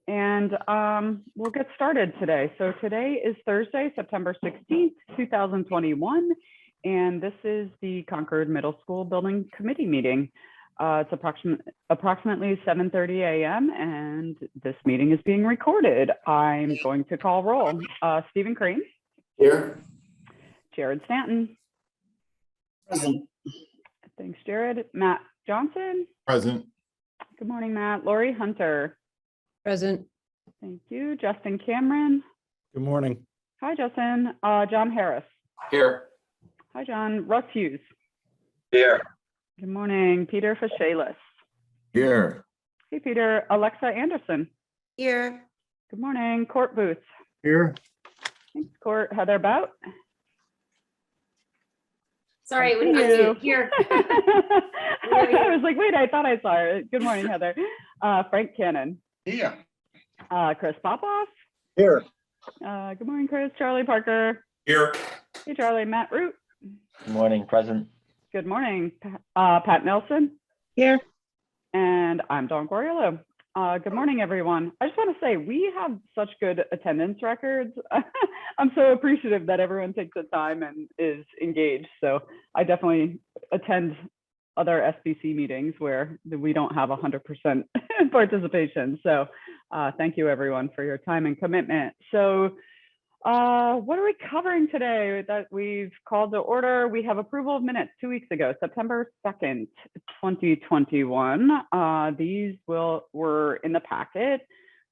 And we'll get started today. So today is Thursday, September 16th, 2021. And this is the Concord Middle School Building Committee meeting. It's approximately 7:30 a.m. and this meeting is being recorded. I'm going to call roll. Stephen Crane. Here. Jared Stanton. Present. Thanks, Jared. Matt Johnson. Present. Good morning, Matt. Lori Hunter. Present. Thank you. Justin Cameron. Good morning. Hi, Justin. John Harris. Here. Hi, John. Russ Hughes. Here. Good morning. Peter Fashalis. Here. Hey, Peter. Alexa Anderson. Here. Good morning. Court Booth. Here. Thanks, Court. Heather Bout. Sorry, when you. I'm here. I was like, wait, I thought I saw her. Good morning, Heather. Frank Cannon. Here. Chris Popoff. Here. Good morning, Chris. Charlie Parker. Here. Hey, Charlie. Matt Root. Good morning, present. Good morning. Pat Nelson. Here. And I'm Dawn Goriello. Good morning, everyone. I just want to say we have such good attendance records. I'm so appreciative that everyone takes the time and is engaged. So I definitely attend other SBC meetings where we don't have 100% participation. So thank you, everyone, for your time and commitment. So what are we covering today that we've called to order? We have approval of minutes 2 weeks ago, September 2nd, 2021. These were in the packet.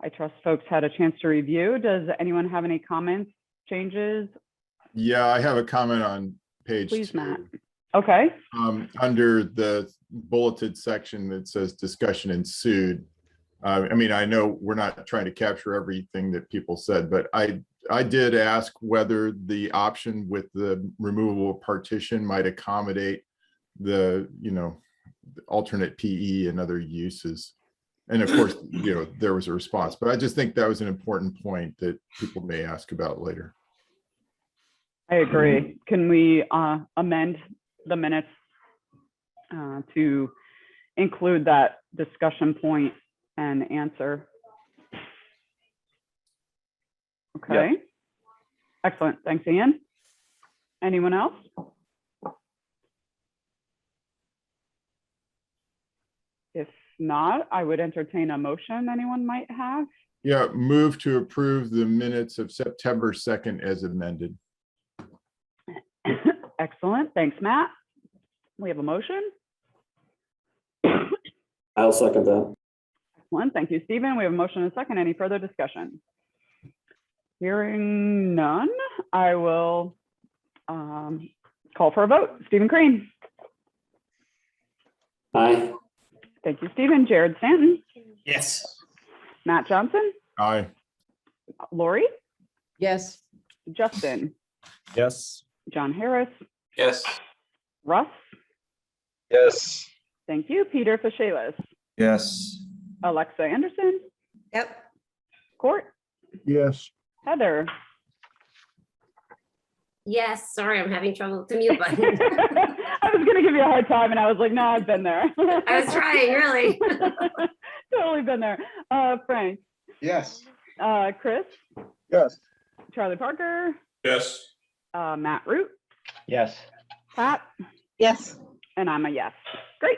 I trust folks had a chance to review. Does anyone have any comments, changes? Yeah, I have a comment on page Please, 2. Matt. Okay. Under the bulleted section that says discussion ensued. I mean, I know we're not trying to capture everything that people said, but I did ask whether the option with the removable partition might accommodate the, alternate PE and other uses. And of course, there was a response, but I just think that was an important point that people may ask about later. I agree. Can we amend the minutes to include that discussion point and answer? Okay. Yep. Excellent. Thanks, Ian. Anyone else? If not, I would entertain a motion anyone might have. Yeah, move to approve the minutes of September 2nd as amended. Excellent. Thanks, Matt. We have a motion. I'll second that. Excellent. Thank you, Stephen. We have a motion and a second. Any further discussion? Hearing none, I will call for a vote. Stephen Crane. Aye. Thank you, Stephen. Jared Stanton. Yes. Matt Johnson. Aye. Lori. Yes. Justin. Yes. John Harris. Yes. Russ. Yes. Thank you. Peter Fashalis. Yes. Alexa Anderson. Yep. Court. Yes. Heather. Yes. Sorry, I'm having trouble with the mute button. I was going to give you a hard time and I was like, no, I've been there. I was trying, really. Totally been there. Frank. Yes. Chris. Yes. Charlie Parker. Yes. Matt Root. Yes. Pat. Yes. And I'm a yes. Great.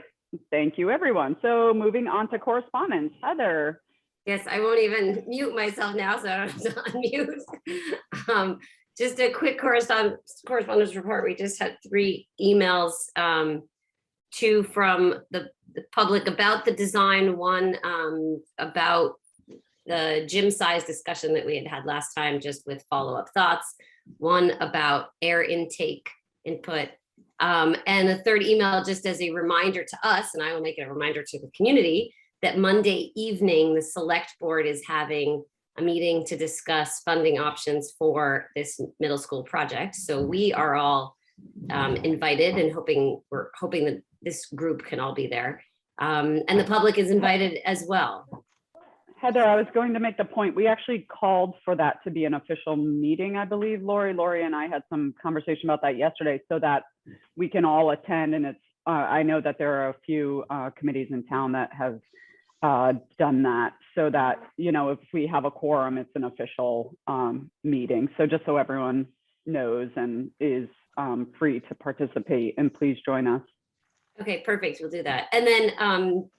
Thank you, everyone. So moving on to correspondence. Heather. Yes, I won't even mute myself now, so I don't have to unmute. Just a quick correspondence report. We just had 3 emails, 2 from the public about the design, 1 about the gym size discussion that we had last time, just with follow-up thoughts, 1 about air intake input, and the 3rd email just as a reminder to us, and I will make it a reminder to the community, that Monday evening, the select board is having a meeting to discuss funding options for this middle school project. So we are all invited and we're hoping that this group can all be there. And the public is invited as well. Heather, I was going to make the point, we actually called for that to be an official meeting, I believe. Lori and I had some conversation about that yesterday so that we can all attend. And it's, I know that there are a few committees in town that have done that so that, you know, if we have a quorum, it's an official meeting. So just so everyone knows and is free to participate, and please join us. Okay, perfect. We'll do that. And then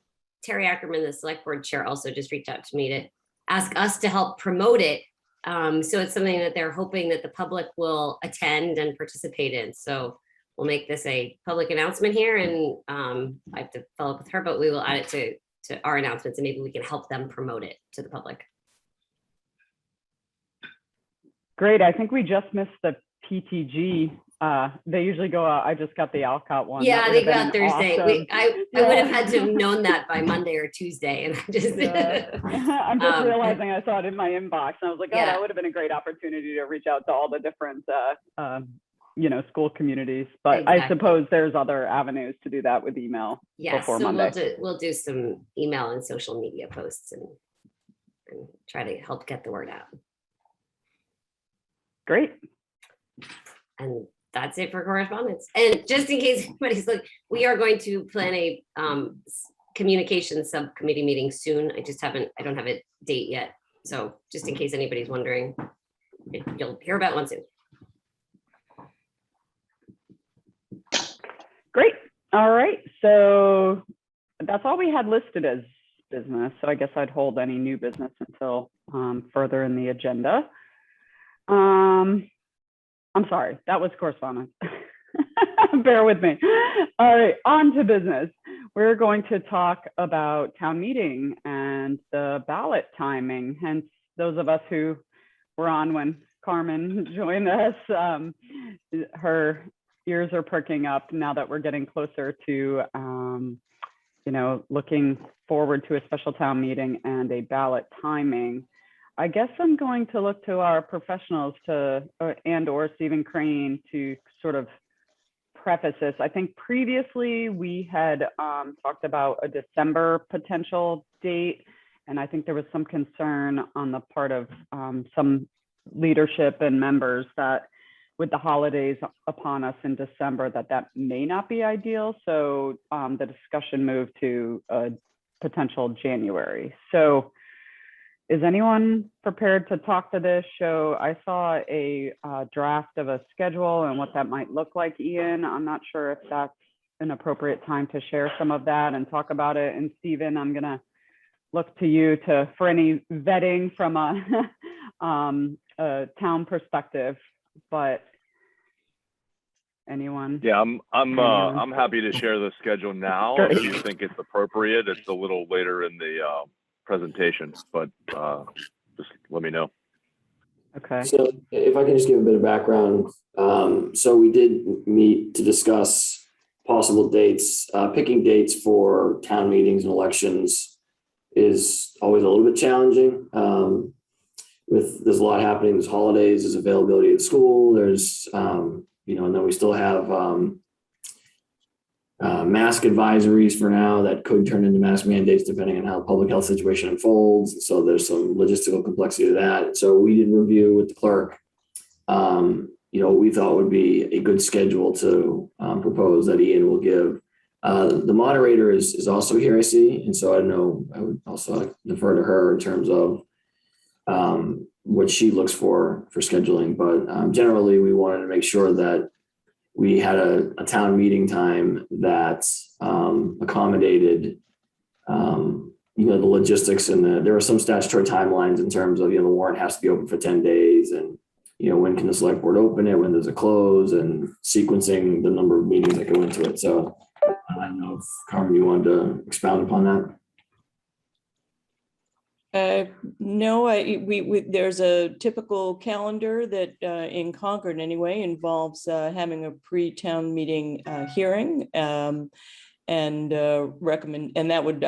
Terry Ackerman, the select board chair, also just reached out to me to ask us to help promote it. So it's something that they're hoping that the public will attend and participate in. So we'll make this a public announcement here, and I have to follow up with her, but we will add it to our announcements, and maybe we can help them promote it to the public. Great. I think we just missed the PTG. They usually go out. I just got the Alcott one. Yeah, That they would have got been Thursday. awesome. I would have had to have known that by Monday or Tuesday, and I just I'm just realizing I saw it in my inbox, and I was like, oh, Yeah. that would have been a great opportunity to reach out to all the different, you know, school communities. But I Exactly. suppose there's other avenues to do that with email Yes, before so Monday. we'll do some email and social media posts and try to help get the word out. Great. And that's it for correspondence. And just in case anybody's like, we are going to plan a communication subcommittee meeting soon. I don't have a date yet. So just in case anybody's wondering, you'll hear about one soon. Great. All right. So that's all we had listed as business. So I guess I'd hold any new business until further in the agenda. I'm sorry, that was correspondence. Bear with me. All right, on to business. We're going to talk about town meeting and the ballot timing. Hence, those of us who were on when Carmen joined us, her ears are perking up now that we're getting closer to, you know, looking forward to a special town meeting and a ballot timing. I guess I'm going to look to our professionals and/or Stephen Crane to sort of preface this. I think previously we had talked about a December potential date, and I think there was some concern on the part of some leadership and members that with the holidays upon us in December, that may not be ideal. So the discussion moved to a potential January. So is anyone prepared to talk to this? I saw a draft of a schedule and what that might look like, Ian. I'm not sure if that's an appropriate time to share some of that and talk about it. And Stephen, I'm gonna look to you for any vetting from a town perspective, but anyone? Yeah, I'm happy to share the schedule now if you think it's appropriate. It's a little later in the presentation, but just let me know. Okay. So if I can just give a bit of background. So we did meet to discuss possible dates. Picking dates for town meetings and elections is always a little bit challenging. There's a lot happening. There's holidays, there's availability at school, there's, you know, and then we still have mask advisories for now that could turn into mask mandates depending on how the public health situation unfolds. So there's some logistical complexity to that. So we did review with the clerk, you know, we thought would be a good schedule to propose that Ian will give. The moderator is also here, I see. And so I don't know, I would also defer to her in terms of what she looks for scheduling. But generally, we wanted to make sure that we had a town meeting time that accommodated, you know, the logistics and there are some statutory timelines in terms of, you know, the warrant has to be open for 10 days and, you know, when can the select board open it, when does it close, and sequencing the number of meetings that go into it. So I don't know if Carmen, you wanted to expound upon that. No, there's a typical calendar that in Concord anyway involves having a pre-town meeting hearing and that would,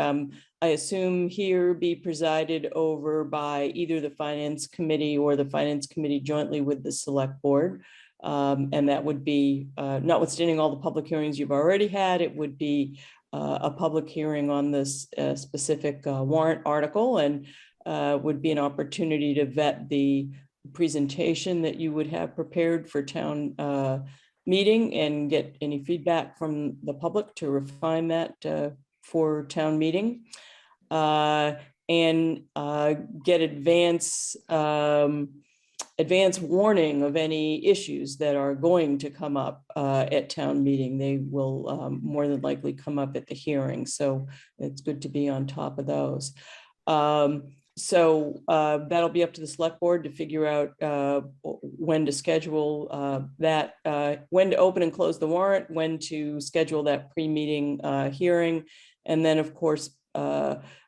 I assume here be presided over by either the Finance Committee or the Finance Committee jointly with the Select Board. And that would be, notwithstanding all the public hearings you've already had, it would be a public hearing on this specific warrant article, and would be an opportunity to vet the presentation that you would have prepared for town meeting and get any feedback from the public to refine that for town meeting. and get advance warning of any issues that are going to come up at town meeting. They will more than likely come up at the hearing. So it's good to be on top of those. So that'll be up to the select board to figure out when to schedule that, when to open and close the warrant, when to schedule that pre-meeting hearing. And then, of course,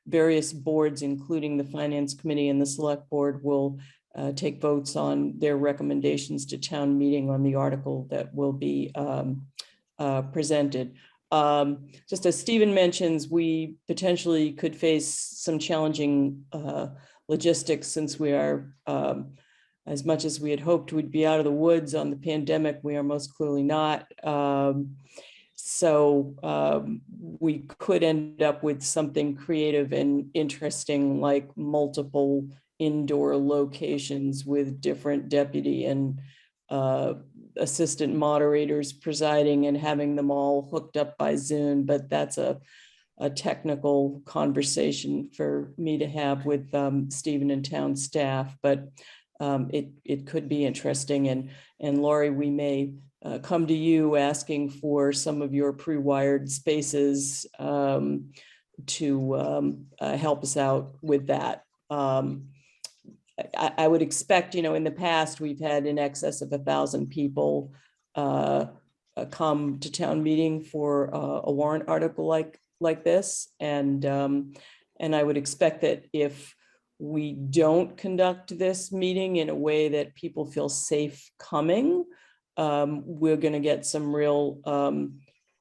various boards, including the Finance Committee and the Select Board, will take votes on their recommendations to town meeting on the article that will be presented. Just as Stephen mentions, we potentially could face some challenging logistics, since we are, as much as we had hoped we'd be out of the woods on the pandemic, we are most clearly not. So we could end up with something creative and interesting, like multiple indoor locations with different deputy and assistant moderators presiding and having them all hooked up by Zoom. But that's a technical conversation for me to have with Stephen and town staff. But it could be interesting. And Laurie, we may come to you asking for some of your pre-wired spaces to help us out with that. I would expect, in the past, we've had in excess of 1,000 people come to town meeting for a warrant article like this. And I would expect that if we don't conduct this meeting in a way that people feel safe coming, we're going to get some real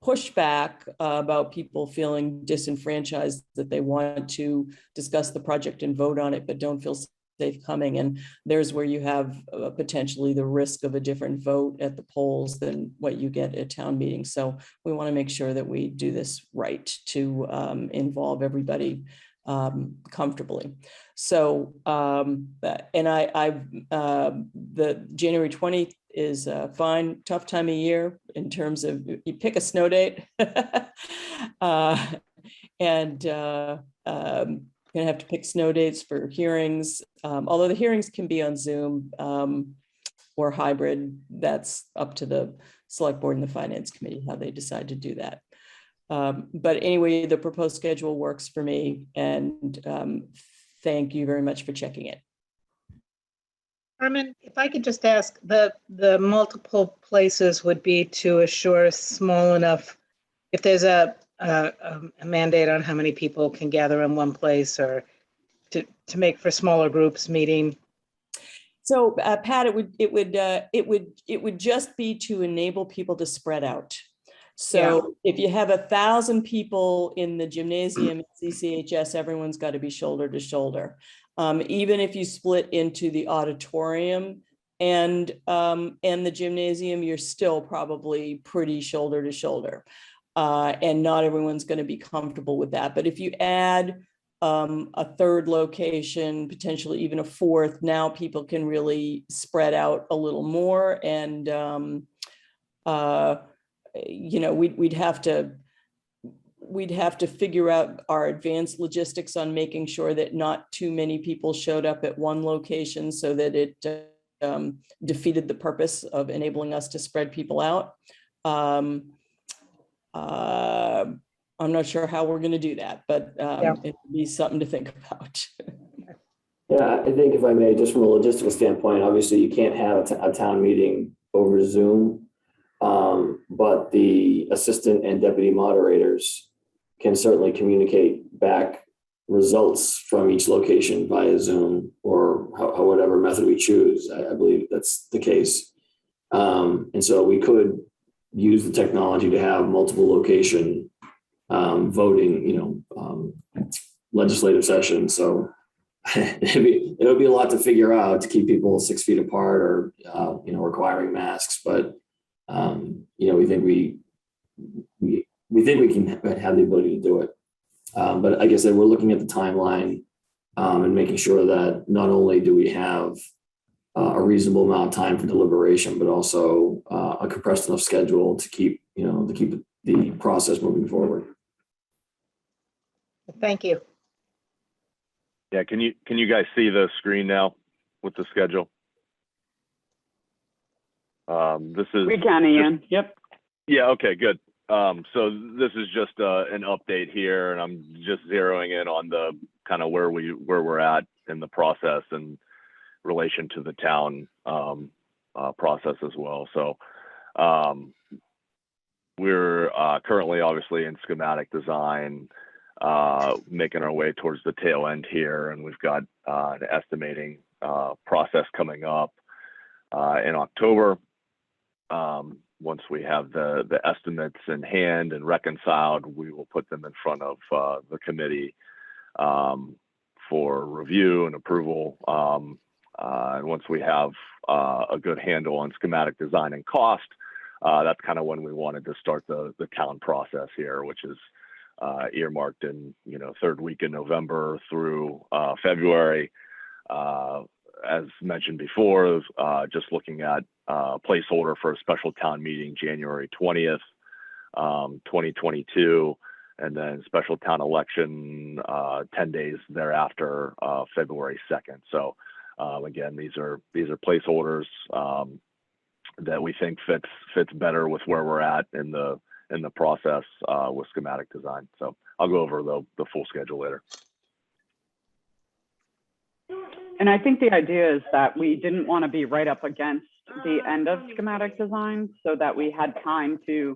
pushback about people feeling disenfranchised, that they want to discuss the project and vote on it, but don't feel safe coming. And there's where you have potentially the risk of a different vote at the polls than what you get at town meeting. So we want to make sure that we do this right to involve everybody comfortably. So, and the January 20th is a fine, tough time of year in terms of you pick a snow date. Gonna have to pick snow dates for hearings, although the hearings can be on Zoom or hybrid. That's up to the Select Board and the Finance Committee how they decide to do that. But anyway, the proposed schedule works for me, and thank you very much for checking it. Carmen, if I could just ask, the multiple places would be to assure small enough, if there's a mandate on how many people can gather in one place, or to make for smaller groups meeting? So Pat, it would just be to enable people to spread out. So if you have 1,000 people in the gymnasium at CCHS, everyone's got to be shoulder to shoulder. Even if you split into the auditorium and the gymnasium, you're still probably pretty shoulder to shoulder. And not everyone's going to be comfortable with that. But if you add a third location, potentially even a fourth, now people can really spread out a little more. And, we'd have to figure out our advanced logistics on making sure that not too many people showed up at one location, so that it defeated the purpose of enabling us to spread people out. I'm not sure how we're going to do that, but it'd be something to think about. Yeah, I think if I may, just from a logistical standpoint, obviously you can't have a town meeting over Zoom, but the assistant and deputy moderators can certainly communicate back results from each location via Zoom, or whatever method we choose. I believe that's the case. And so we could use the technology to have multiple location voting, legislative sessions. So it would be a lot to figure out to keep people 6 feet apart, or requiring masks. But we think we can have the ability to do it. But like I said, we're looking at the timeline and making sure that not only do we have a reasonable amount of time for deliberation, but also a compressed enough schedule to keep the process moving forward. Thank you. Yeah, can you guys see the screen now with the schedule? This is We can, Ian. Yep. Yeah, okay, good. So this is just an update here, and I'm just zeroing in on the kind of where we're at in the process in relation to the town process as well. So we're currently obviously in schematic design, making our way towards the tail end here, and we've got an estimating process coming up in October. Once we have the estimates in hand and reconciled, we will put them in front of the committee for review and approval. And once we have a good handle on schematic design and cost, that's kind of when we wanted to start the town process here, which is earmarked in, third week in November through February. As mentioned before, just looking at placeholder for a special town meeting, January 20th, 2022, and then special town election 10 days thereafter, February 2nd. So again, these are placeholders that we think fits better with where we're at in the process with schematic design. So I'll go over the full schedule later. And I think the idea is that we didn't want to be right up against the end of schematic design, so that we had time to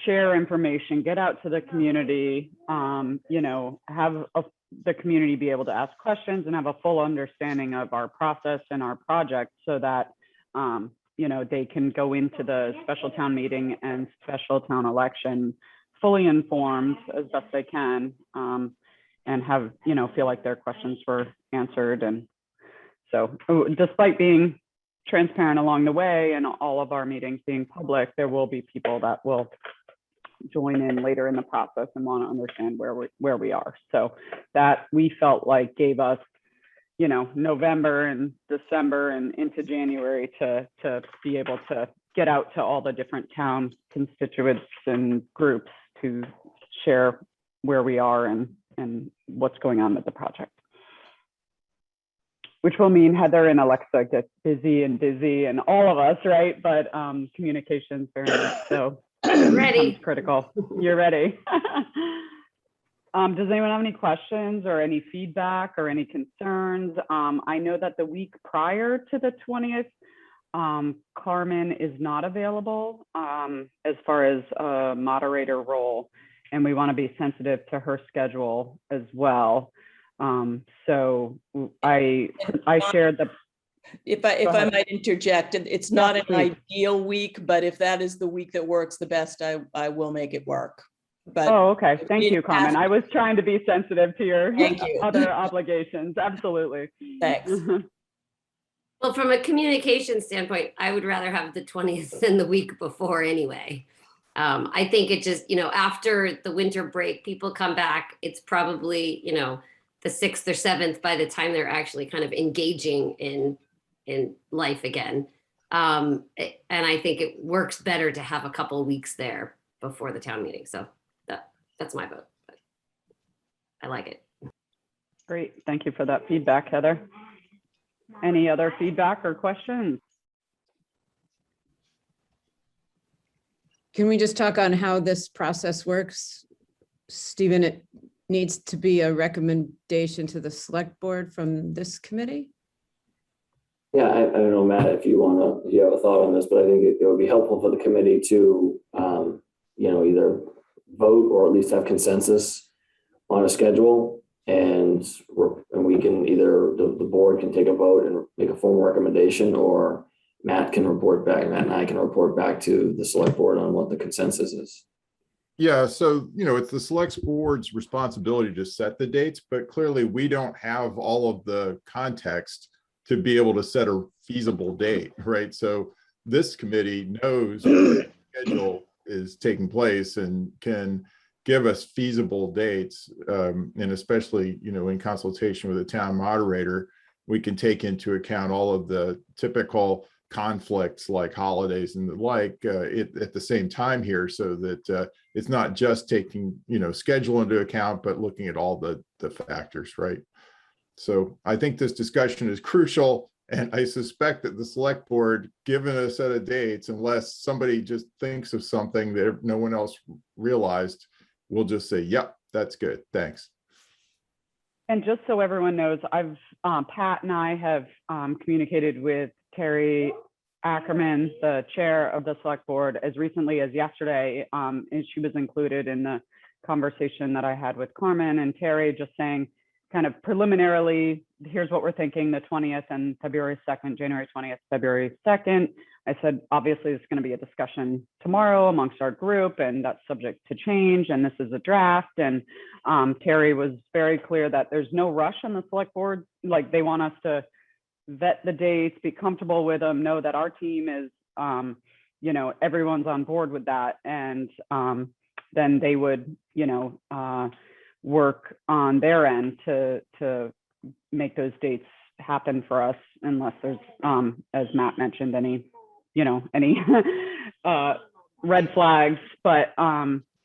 share information, get out to the community, have the community be able to ask questions and have a full understanding of our process and our project, so that they can go into the special town meeting and special town election fully informed as best they can, and have feel like their questions were answered. And so despite being transparent along the way and all of our meetings being public, there will be people that will join in later in the process and want to understand where we are. So that we felt like gave us, November and December and into January to be able to get out to all the different town constituents and groups to share where we are and what's going on with the project. Which will mean Heather and Alexa get busy and all of us, right? But communication's very much so Ready. critical. You're ready. Does anyone have any questions or any feedback or any concerns? I know that the week prior to the 20th, Carmen is not available as far as a moderator role, and we want to be sensitive to her schedule as well. So I shared the. If I might interject, it's not an ideal week, but if that is the week that works the best, I will make it work. But okay. Thank you, Carmen. I was trying to be sensitive to your other obligations. Absolutely. Thanks. Well, from a communication standpoint, I would rather have the 20th than the week before anyway. I think it just, after the winter break, people come back. It's probably, the 6th or 7th by the time they're actually kind of engaging in life again. And I think it works better to have a couple of weeks there before the town meeting. So that's my vote. But I like it. Great. Thank you for that feedback, Heather. Any other feedback or questions? Can we just talk on how this process works? Stephen, it needs to be a recommendation to the select board from this committee? Yeah, I don't know, Matt, if you have a thought on this, but I think it would be helpful for the committee to, either vote or at least have consensus on a schedule, and we can either, the board can take a vote and make a formal recommendation, or Matt and I can report back to the select board on what the consensus is. Yeah, so, it's the select board's responsibility to set the dates, but clearly we don't have all of the context to be able to set a feasible date, right? So this committee knows the schedule is taking place and can give us feasible dates. And especially, in consultation with the town moderator, we can take into account all of the typical conflicts like holidays and the like at the same time here, so that it's not just taking schedule into account, but looking at all the factors, right? So I think this discussion is crucial. And I suspect that the select board, given a set of dates, unless somebody just thinks of something that no one else realized, will just say, yep, that's good, thanks. And just so everyone knows, Pat and I have communicated with Terry Ackerman, the chair of the select board, as recently as yesterday. And she was included in the conversation that I had with Carmen and Terry, just saying kind of preliminarily, here's what we're thinking, the 20th and February 2nd, January 20th, February 2nd. I said, obviously, it's going to be a discussion tomorrow amongst our group, and that's subject to change. And this is a draft. And Terry was very clear that there's no rush on the select board. Like, they want us to vet the dates, be comfortable with them, know that our team is, you know, everyone's on board with that. And then they would, you know, work on their end to make those dates happen for us, unless there's, as Matt mentioned, any, you know, any red flags. But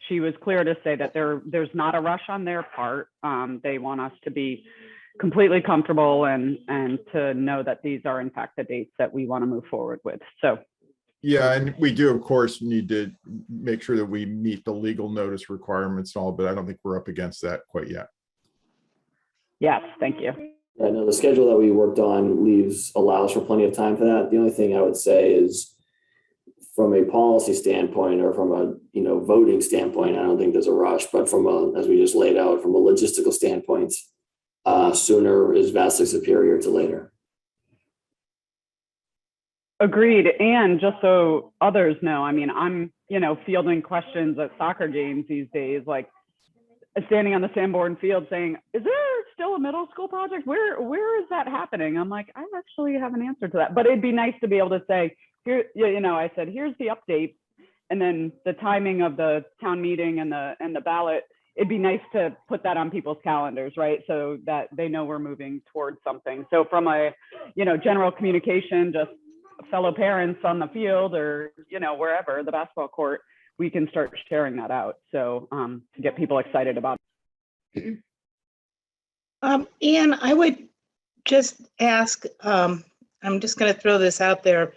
she was clear to say that there's not a rush on their part. They want us to be completely comfortable and to know that these are in fact the dates that we want to move forward with. So yeah, and we do, of course, need to make sure that we meet the legal notice requirements and all, but I don't think we're up against that quite yet. yes, thank you. I know the schedule that we worked on allows for plenty of time for that. The only thing I would say is, from a policy standpoint or from a, you know, voting standpoint, I don't think there's a rush, but from a, as we just laid out, from a logistical standpoint, sooner is vastly superior to later. Agreed. And just so others know, I mean, I'm, you know, fielding questions at soccer games these days, like standing on the Sanborn field saying, is there still a middle school project? Where is that happening? I'm like, I actually have an answer to that, but it'd be nice to be able to say, here, you know, I said, here's the update. And then the timing of the town meeting and the ballot, it'd be nice to put that on people's calendars, right? So that they know we're moving towards something. So from a, you know, general communication, just fellow parents on the field or, you know, wherever, the basketball court, we can start sharing that out. So to get people excited about it. Ian, I would just ask, I'm just going to throw this out there.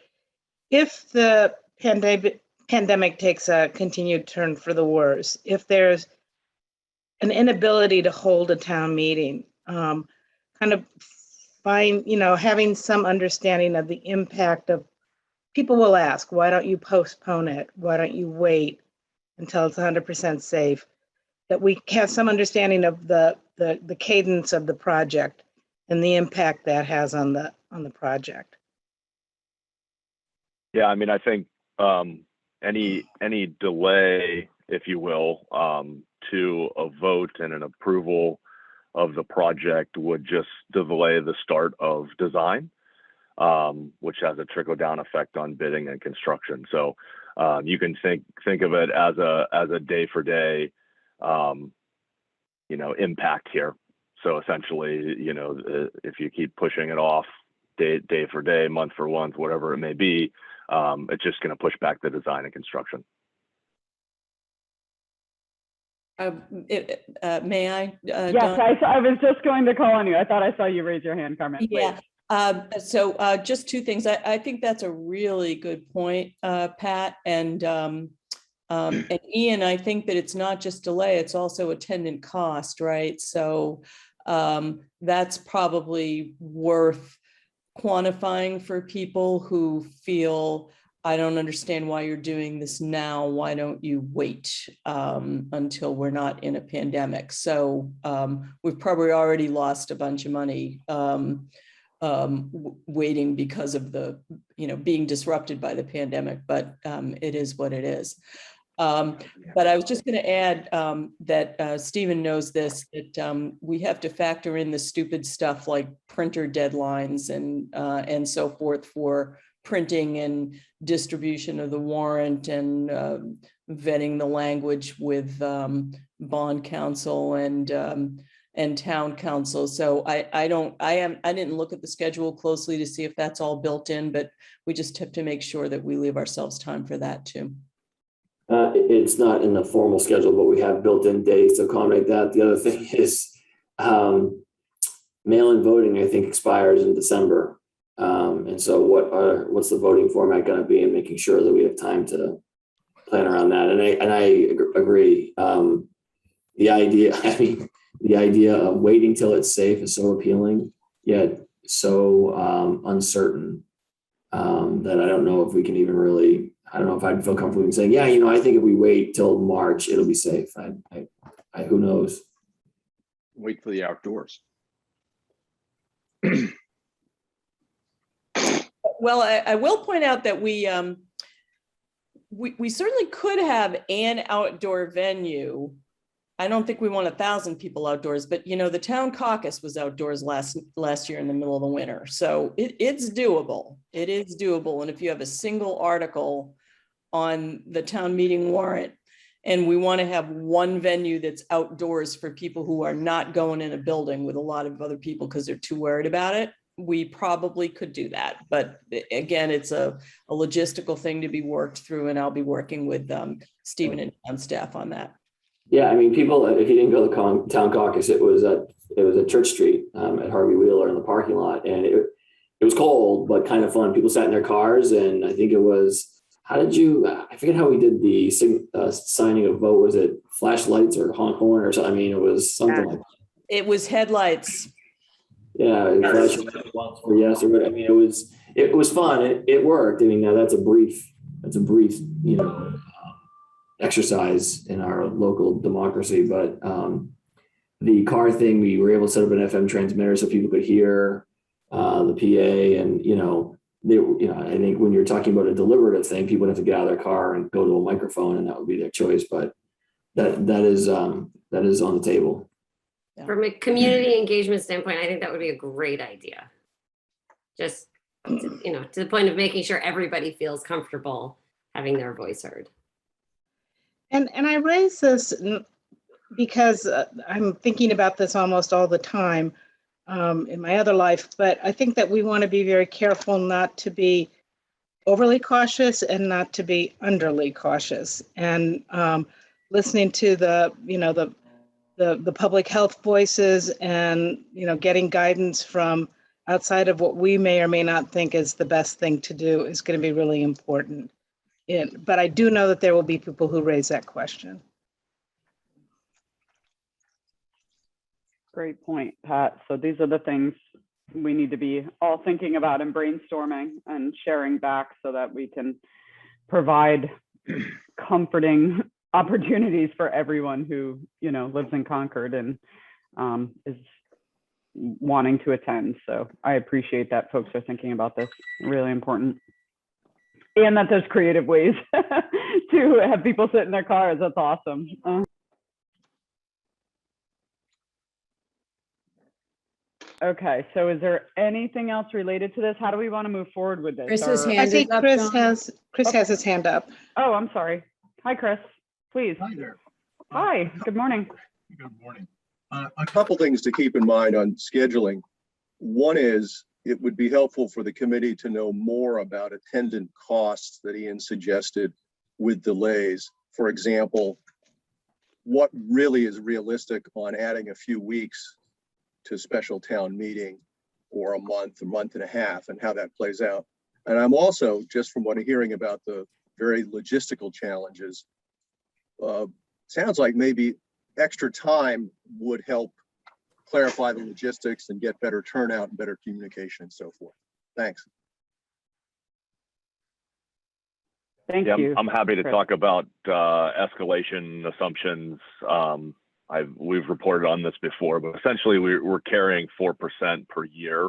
If the pandemic takes a continued turn for the worse, if there's an inability to hold a town meeting, kind of you know, having some understanding of the impact of, people will ask, why don't you postpone it? Why don't you wait until it's 100% safe? That we have some understanding of the cadence of the project and the impact that has on the project. Yeah, I mean, I think any delay, if you will, to a vote and an approval of the project would just delay the start of design, which has a trickle-down effect on bidding and construction. So you can think of it as a day-for-day, you know, impact here. So essentially, you know, if you keep pushing it off day for day, month for month, whatever it may be, it's just going to push back the design and construction. May I? Yes, I was just going to call on you. I thought I saw you raise your hand, Carmen. Yeah. So just two things. I think that's a really good point, Pat. And Ian, I think that it's not just delay, it's also attendant cost, right? So that's probably worth quantifying for people who feel, I don't understand why you're doing this now. Why don't you wait until we're not in a pandemic? So we've probably already lost a bunch of money waiting because of the, you know, being disrupted by the pandemic, but it is what it is. But I was just going to add that Stephen knows this, that we have to factor in the stupid stuff like printer deadlines and so forth for printing and distribution of the warrant and vetting the language with bond counsel and town council. So I didn't look at the schedule closely to see if that's all built in, but we just have to make sure that we leave ourselves time for that too. It's not in the formal schedule, but we have built-in days to accommodate that. The other thing is mail-in voting, I think, expires in December. And so what's the voting format going to be, and making sure that we have time to plan around that. And I agree. The idea of waiting till it's safe is so appealing, yet so uncertain, that I don't know if we can even really, I don't know if I'd feel comfortable in saying, yeah, I think if we wait till March, it'll be safe. Who knows? Wait for the outdoors. Well, I will point out that we certainly could have an outdoor venue. I don't think we want 1,000 people outdoors, but the town caucus was outdoors last year in the middle of the winter. So it's doable. It is doable. And if you have a single article on the town meeting warrant, and we want to have one venue that's outdoors for people who are not going in a building with a lot of other people because they're too worried about it, we probably could do that. But again, it's a logistical thing to be worked through, and I'll be working with Stephen and town staff on that. Yeah, I mean, people, if you didn't go to the town caucus, it was at Church Street at Harvey Wheeler in the parking lot, and it was cold but kind of fun. People sat in their cars, and I think it was, I forget how we did the signing of vote. Was it flashlights or honk horn or something? I mean, it was something like that. It was headlights. Yeah, flashlights for yes or what. I mean, it was fun. It worked. I mean, now that's a brief exercise in our local democracy, but the car thing, we were able to set up an FM transmitter so people could hear the PA, and I think when you're talking about a deliberative thing, people would have to get out of their car and go to a microphone, and that would be their choice. But that is on the table. From a community engagement standpoint, I think that would be a great idea. Just, to the point of making sure everybody feels comfortable having their voice heard. And I raise this because I'm thinking about this almost all the time in my other life, but I think that we want to be very careful not to be overly cautious and not to be underly cautious. And listening to the public health voices and getting guidance from outside of what we may or may not think is the best thing to do is going to be really important. But I do know that there will be people who raise that question. Great point, Pat. So these are the things we need to be all thinking about and brainstorming and sharing back so that we can provide comforting opportunities for everyone who, lives in Concord and is wanting to attend. So I appreciate that folks are thinking about this. Really important. And that there's creative ways to have people sit in their cars. That's awesome. Okay, so is there anything else related to this? How do we want to move forward with this? Chris's I hand is think up. Chris Dawn. has his hand up. Oh, I'm sorry. Hi, Chris. Please. Hi there. Hi, good morning. Good morning. A couple things to keep in mind on scheduling. One is it would be helpful for the committee to know more about attendant costs that Ian suggested with delays. For example, what really is realistic on adding a few weeks to special town meeting, or a month and a half, and how that plays out. And I'm also, just from what I'm hearing about the very logistical challenges, sounds like maybe extra time would help clarify the logistics and get better turnout and better communication and so forth. Thanks. Thank Yeah, you. I'm happy to Chris. talk about escalation assumptions. We've reported on this before, but essentially we're carrying 4% per year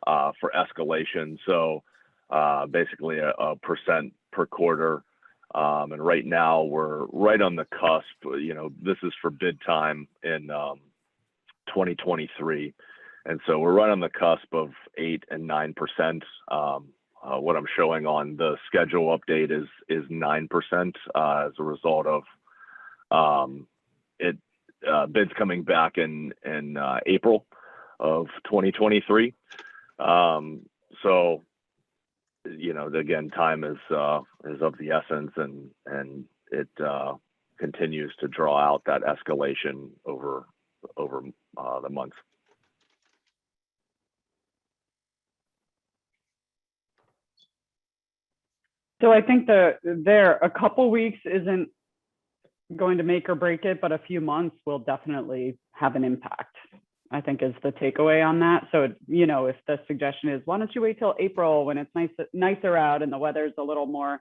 for escalation. So basically a percent per quarter. And right now we're right on the cusp. This is for bid time in 2023. And so we're right on the cusp of 8 and 9%. What I'm showing on the schedule update is 9% as a result of bids coming back in April of 2023. So, again, time is of the essence, and it continues to draw out that escalation over the months. So I think a couple weeks isn't going to make or break it, but a few months will definitely have an impact, I think, is the takeaway on that. So, you know, if the suggestion is, why don't you wait till April when it's nicer out and the weather's a little more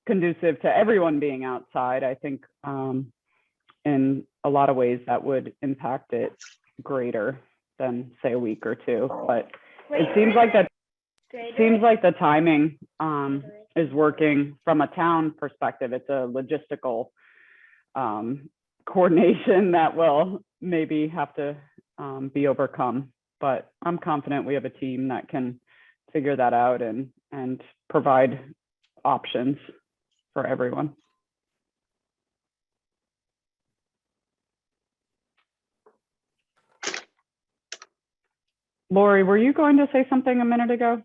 conducive to everyone being outside, I think in a lot of ways that would impact it greater than, say, a week or two. But it seems like the timing is working from a town perspective. It's a logistical coordination that will maybe have to be overcome, but I'm confident we have a team that can figure that out and provide options for everyone. Lori, were you going to say something a minute ago?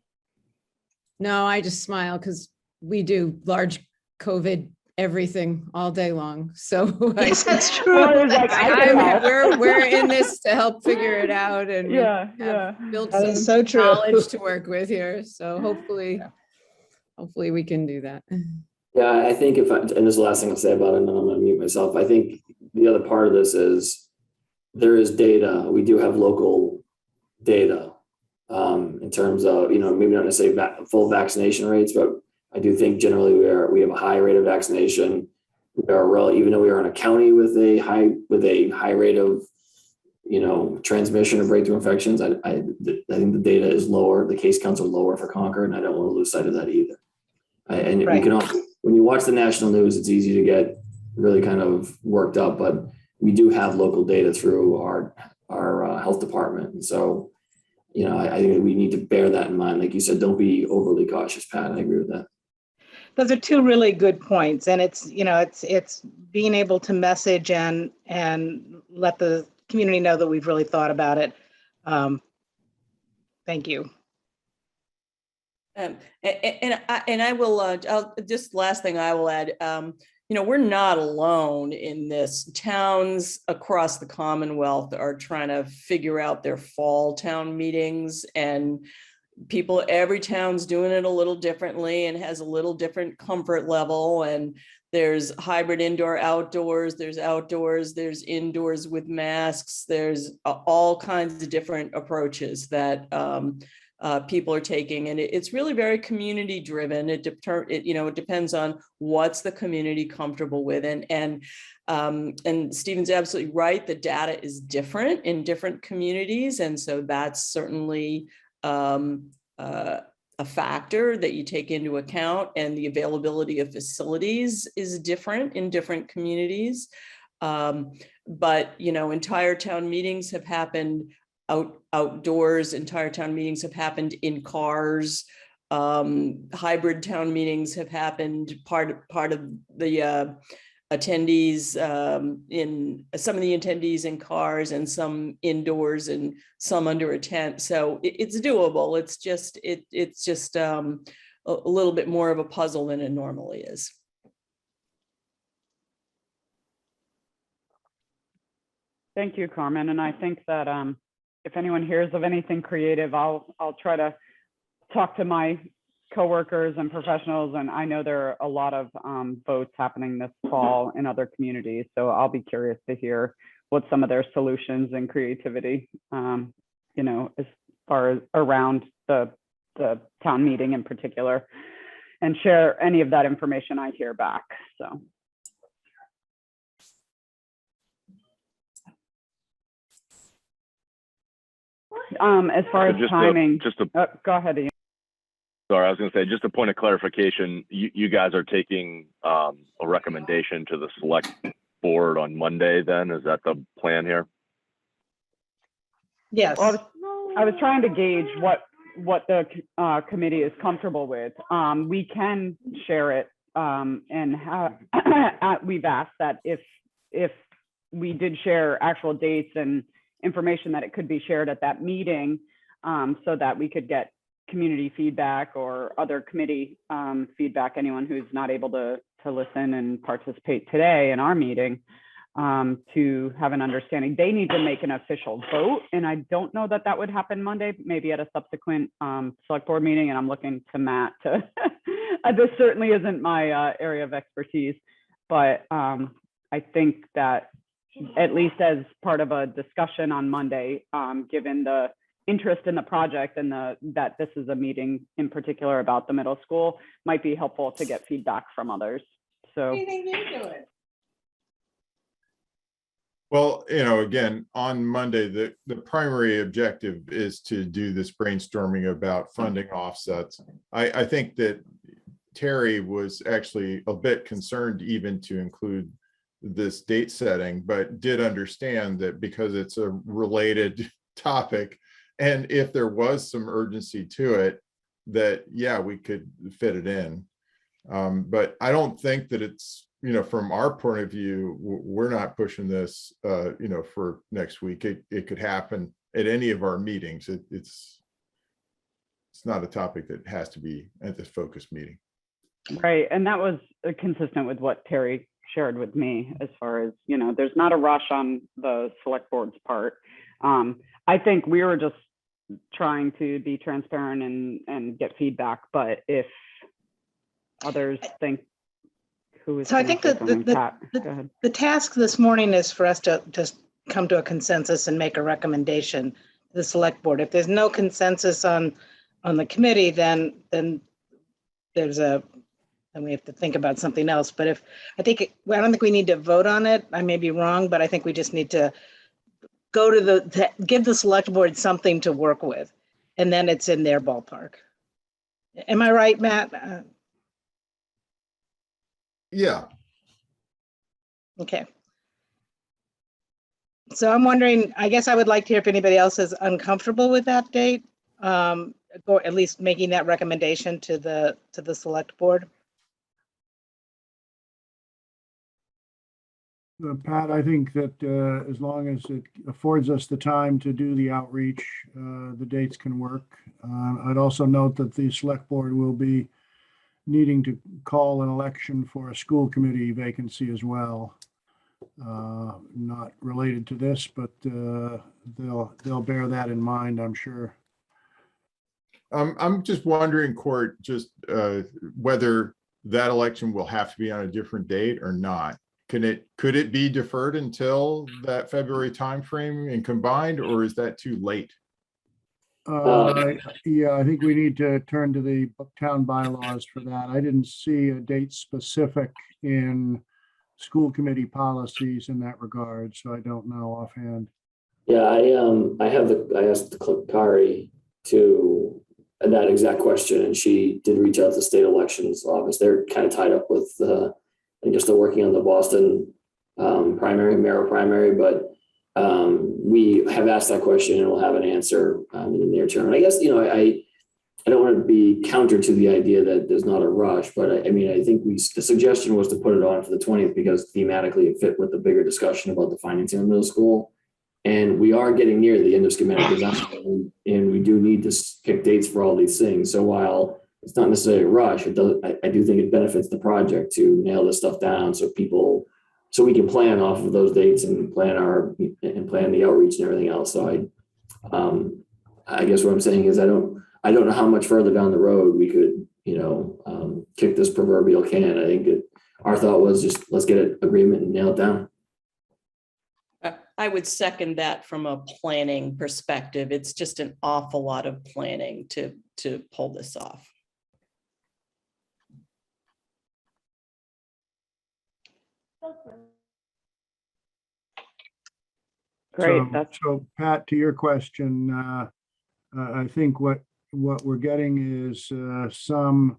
No, I just smile because we do large COVID everything all day long. So Yes, that's true. Well, it was like, I can help. we're in this to help figure it out, and we Yeah, have yeah. built That some is so true. knowledge to work with here. So hopefully we can do that. Yeah, I think and this is the last thing I'll say about it, and then I'm going to mute myself. I think the other part of this is there is data. We do have local data in terms of, you know, maybe not necessarily full vaccination rates, but I do think generally we have a high rate of vaccination. We are even though we are in a county with a high rate of, you know, transmission or breakthrough infections. I think the data is lower. The case counts are lower for Concord, and I don't want to lose sight of that either. And Right. we can also, when you watch the national news, it's easy to get really kind of worked up, but we do have local data through our health department. And so, you know, I think we need to bear that in mind. Like you said, don't be overly cautious, Pat. I agree with that. Those are two really good points. And it's, you know, it's being able to message and let the community know that we've really thought about it. Thank you. And I will, just last thing I will add, you know, we're not alone in this. Towns across the Commonwealth are trying to figure out their fall town meetings, and every town's doing it a little differently and has a little different comfort level. And there's hybrid indoor outdoors, there's outdoors, there's indoors with masks, there's all kinds of different approaches that people are taking, and it's really very community driven. It depends on what's the community comfortable with, and Stephen's absolutely right. The data is different in different communities, and so that's certainly a factor that you take into account. And the availability of facilities is different in different communities. But you know, entire town meetings have happened outdoors. Entire town meetings have happened in cars. Hybrid town meetings have happened. Part of the attendees in some of the attendees in cars, and some indoors, and some under a tent. So it's doable. It's just a little bit more of a puzzle than it normally is. Thank you, Carmen. And I think that if anyone hears of anything creative, I'll try to talk to my coworkers and professionals. And I know there are a lot of votes happening this fall in other communities. So I'll be curious to hear what some of their solutions and creativity, you know, as far as around the town meeting in particular, and share any of that information I hear back. So. As far as timing, go ahead, Ian. Sorry, I was going to say, just a point of clarification. You guys are taking a recommendation to the select board on Monday then? Is that the plan here? Yes. Well, I was trying to gauge what the committee is comfortable with. We can share it, and we've asked that if we did share actual dates and information, that it could be shared at that meeting, so that we could get community feedback or other committee feedback, anyone who's not able to listen and participate today in our meeting, to have an understanding. They need to make an official vote, and I don't know that would happen Monday, maybe at a subsequent select board meeting, and I'm looking to Matt to This certainly isn't my area of expertise, but I think that at least as part of a discussion on Monday, given the interest in the project and that this is a meeting in particular about the middle school, might be helpful to get feedback from others. So. What do you think you're doing? Well, again, on Monday, the primary objective is to do this brainstorming about funding offsets. I think that Terry was actually a bit concerned even to include this date setting, but did understand that because it's a related topic, and if there was some urgency to it, that, yeah, we could fit it in. But I don't think that it's, from our point of view, we're not pushing this, for next week. It could happen at any of our meetings. It's not a topic that has to be at this focus meeting. Right, and that was consistent with what Terry shared with me as far as, there's not a rush on the select board's part. I think we were just trying to be transparent and get feedback, but if others think who is. So I think that the task this morning is for us to just come to a consensus and make a recommendation to the select board. If there's no consensus on the committee, then we have to think about something else. But I don't think we need to vote on it. I may be wrong, but I think we just need to go to give the select board something to work with, and then it's in their ballpark. Am I right, Matt? Yeah. Okay. So I'm wondering, I guess I would like to hear if anybody else is uncomfortable with that date, or at least making that recommendation to the select board. Pat, I think that as long as it affords us the time to do the outreach, the dates can work. I'd also note that the select board will be needing to call an election for a school committee vacancy as well. Not related to this, but they'll bear that in mind, I'm sure. I'm just wondering, Court, just whether that election will have to be on a different date or not. Could it be deferred until that February timeframe and combined, or is that too late? Yeah, I think we need to turn to the town bylaws for that. I didn't see a date specific in school committee policies in that regard, so I don't know offhand. Yeah, I asked the clerk Kari to that exact question, and she did reach out to the state elections office. They're kind of tied up with I guess they're working on the Boston primary, mayoral primary, but we have asked that question and we'll have an answer in the near term. And I guess, I don't want to be counter to the idea that there's not a rush, but I think the suggestion was to put it on for the 20th because thematically it fit with the bigger discussion about the financing of middle school. And we are getting near the end of schematic design, and we do need to pick dates for all these things. So while it's not necessarily a rush, I do think it benefits the project to nail this stuff down so we can plan off of those dates and plan the outreach and everything else. So I guess what I'm saying is I don't know how much further down the road we could, kick this proverbial can. I think our thought was just let's get an agreement and nail it down. I would second that from a planning perspective. It's just an awful lot of planning to pull this off. Great. So Pat, to your question, I think what we're getting is some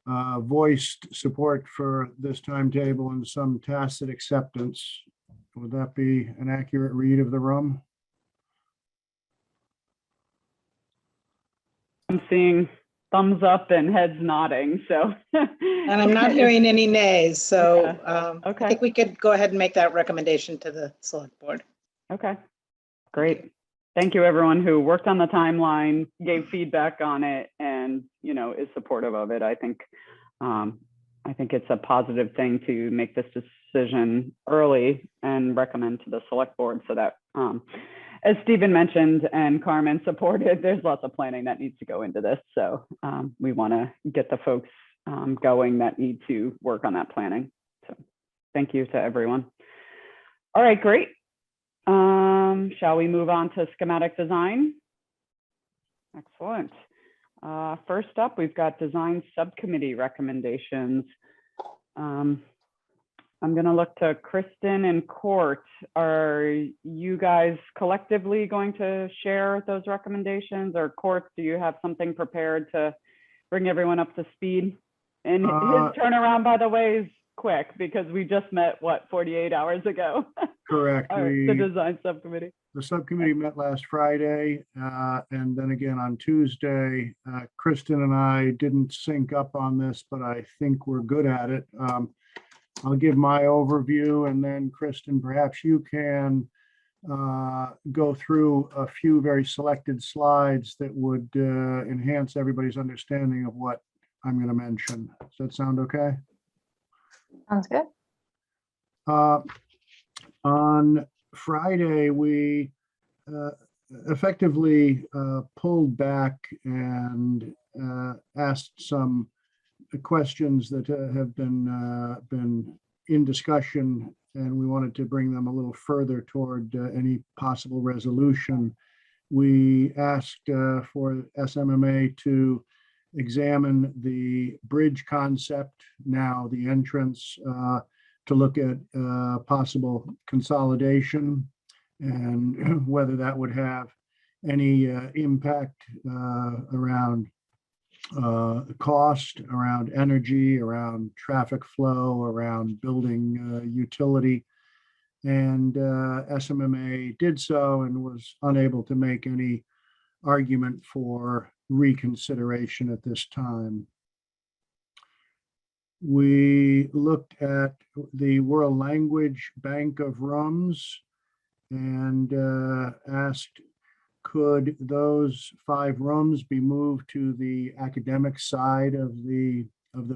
voiced support for this timetable and some tacit acceptance. Would that be an accurate read of the room? I'm seeing thumbs up and heads nodding, so. And I'm not hearing any nays, so Okay. I think we could go ahead and make that recommendation to the select board. Okay, great. Thank you, everyone who worked on the timeline, gave feedback on it, and is supportive of it. I think it's a positive thing to make this decision early and recommend to the select board so that, as Stephen mentioned and Carmen supported, there's lots of planning that needs to go into this. So we want to get the folks going that need to work on that planning. So thank you to everyone. All right, great. Shall we move on to schematic design? Excellent. First up, we've got design subcommittee recommendations. I'm going to look to Kristen and Court. Are you guys collectively going to share those recommendations, or Court, do you have something prepared to bring everyone up to speed? And his turnaround, by the way, is quick because we just met, what, 48 hours ago? Correct. All right, the design subcommittee. The subcommittee met last Friday, and then again on Tuesday. Kristen and I didn't sync up on this, but I think we're good at it. I'll give my overview, and then Kristen, perhaps you can go through a few very selected slides that would enhance everybody's understanding of what I'm going to mention. Does that sound okay? Sounds good. On Friday, we effectively pulled back and asked some questions that have been in discussion, and we wanted to bring them a little further toward any possible resolution. We asked for SMMA to examine the bridge concept, now the entrance, to look at possible consolidation and whether that would have any impact around cost, around energy, around traffic flow, around building utility. And SMMA did so and was unable to make any argument for reconsideration at this time. We looked at the World Language Bank of Rooms and asked, could those 5 rooms be moved to the academic side of the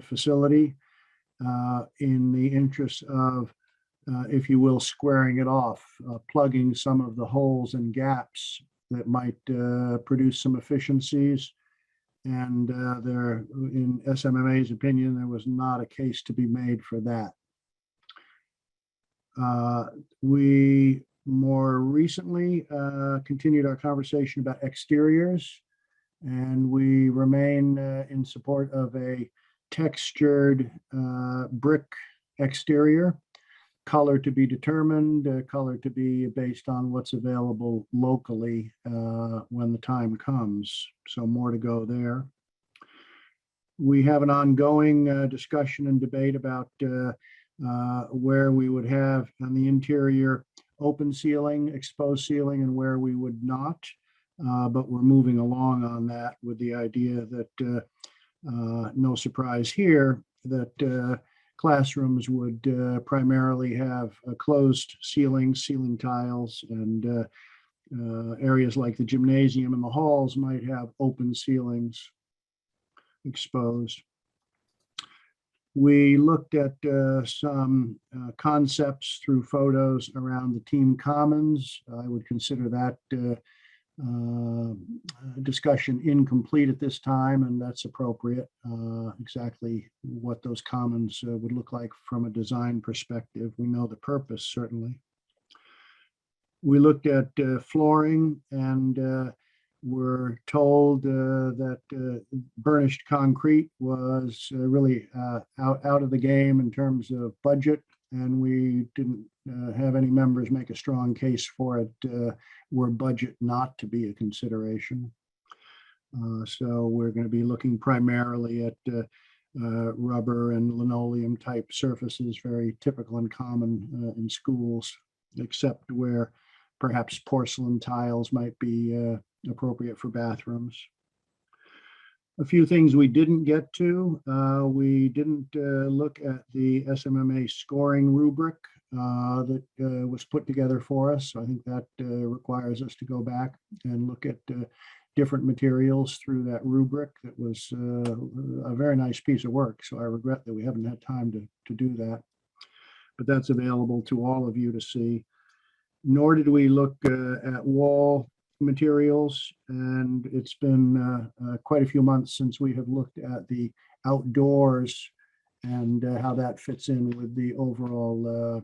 facility in the interest of, if you will, squaring it off, plugging some of the holes and gaps that might produce some efficiencies. And there, in SMMA's opinion, there was not a case to be made for that. We more recently continued our conversation about exteriors, and we remain in support of a textured brick exterior, color to be determined, color to be based on what's available locally when the time comes. So more to go there. We have an ongoing discussion and debate about where we would have on the interior open ceiling, exposed ceiling, and where we would not. But we're moving along on that with the idea that, no surprise here, that classrooms would primarily have closed ceilings, ceiling tiles, and areas like the gymnasium and the halls might have open ceilings exposed. We looked at some concepts through photos around the team commons. I would consider that discussion incomplete at this time, and that's appropriate. Exactly what those commons would look like from a design perspective. We know the purpose, certainly. We looked at flooring, and we're told that burnished concrete was really out of the game in terms of budget, and we didn't have any members make a strong case for it were budget not to be a consideration. So we're going to be looking primarily at rubber and linoleum type surfaces, very typical and common in schools, except where perhaps porcelain tiles might be appropriate for bathrooms. A few things we didn't get to. We didn't look at the SMMA scoring rubric that was put together for us. So I think that requires us to go back and look at different materials through that rubric. That was a very nice piece of work. So I regret that we haven't had time to do that. But that's available to all of you to see. Nor did we look at wall materials, and it's been quite a few months since we have looked at the outdoors and how that fits in with the overall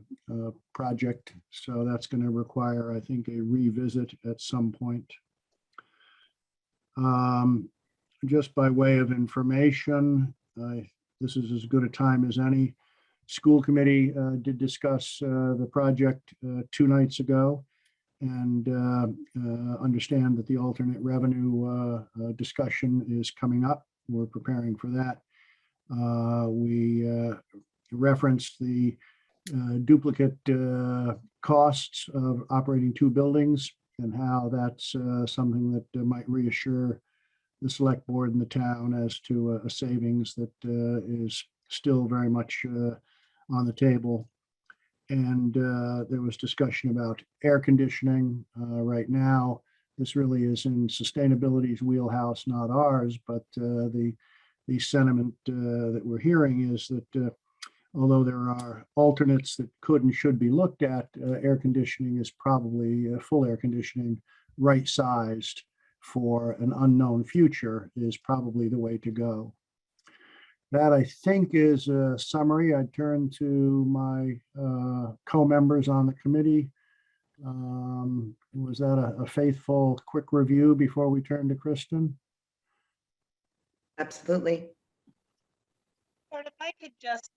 project. So that's going to require, I think, a revisit at some point. Just by way of information, this is as good a time as any. School committee did discuss the project 2 nights ago and understand that the alternate revenue discussion is coming up. We're preparing for that. We referenced the duplicate costs of operating 2 buildings and how that's something that might reassure the select board and the town as to a savings that is still very much on the table. And there was discussion about air conditioning. Right now, this really is in sustainability's wheelhouse, not ours, but the sentiment that we're hearing is that although there are alternates that could and should be looked at, air conditioning is probably full air conditioning, right-sized for an unknown future is probably the way to go. That, I think, is a summary. I turn to my co-members on the committee. Was that a faithful, quick review before we turn to Kristen? Absolutely. If I could just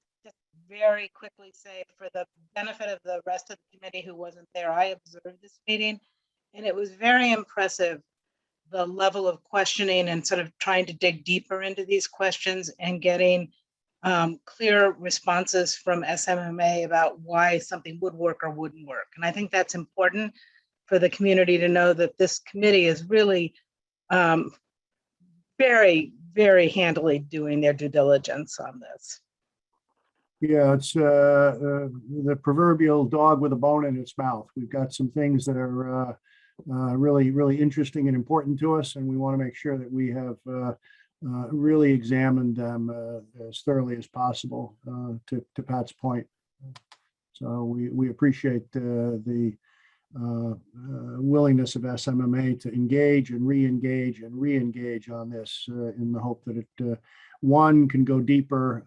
very quickly say, for the benefit of the rest of the committee who wasn't there, I observed this meeting, and it was very impressive, the level of questioning and sort of trying to dig deeper into these questions and getting clear responses from SMMA about why something would work or wouldn't work. And I think that's important for the community to know that this committee is really very, very handily doing their due diligence on this. Yeah, it's the proverbial dog with a bone in its mouth. We've got some things that are really, really interesting and important to us, and we want to make sure that we have really examined them as thoroughly as possible, to Pat's point. So we appreciate the willingness of SMMA to engage and re-engage and re-engage on this in the hope that it, one, can go deeper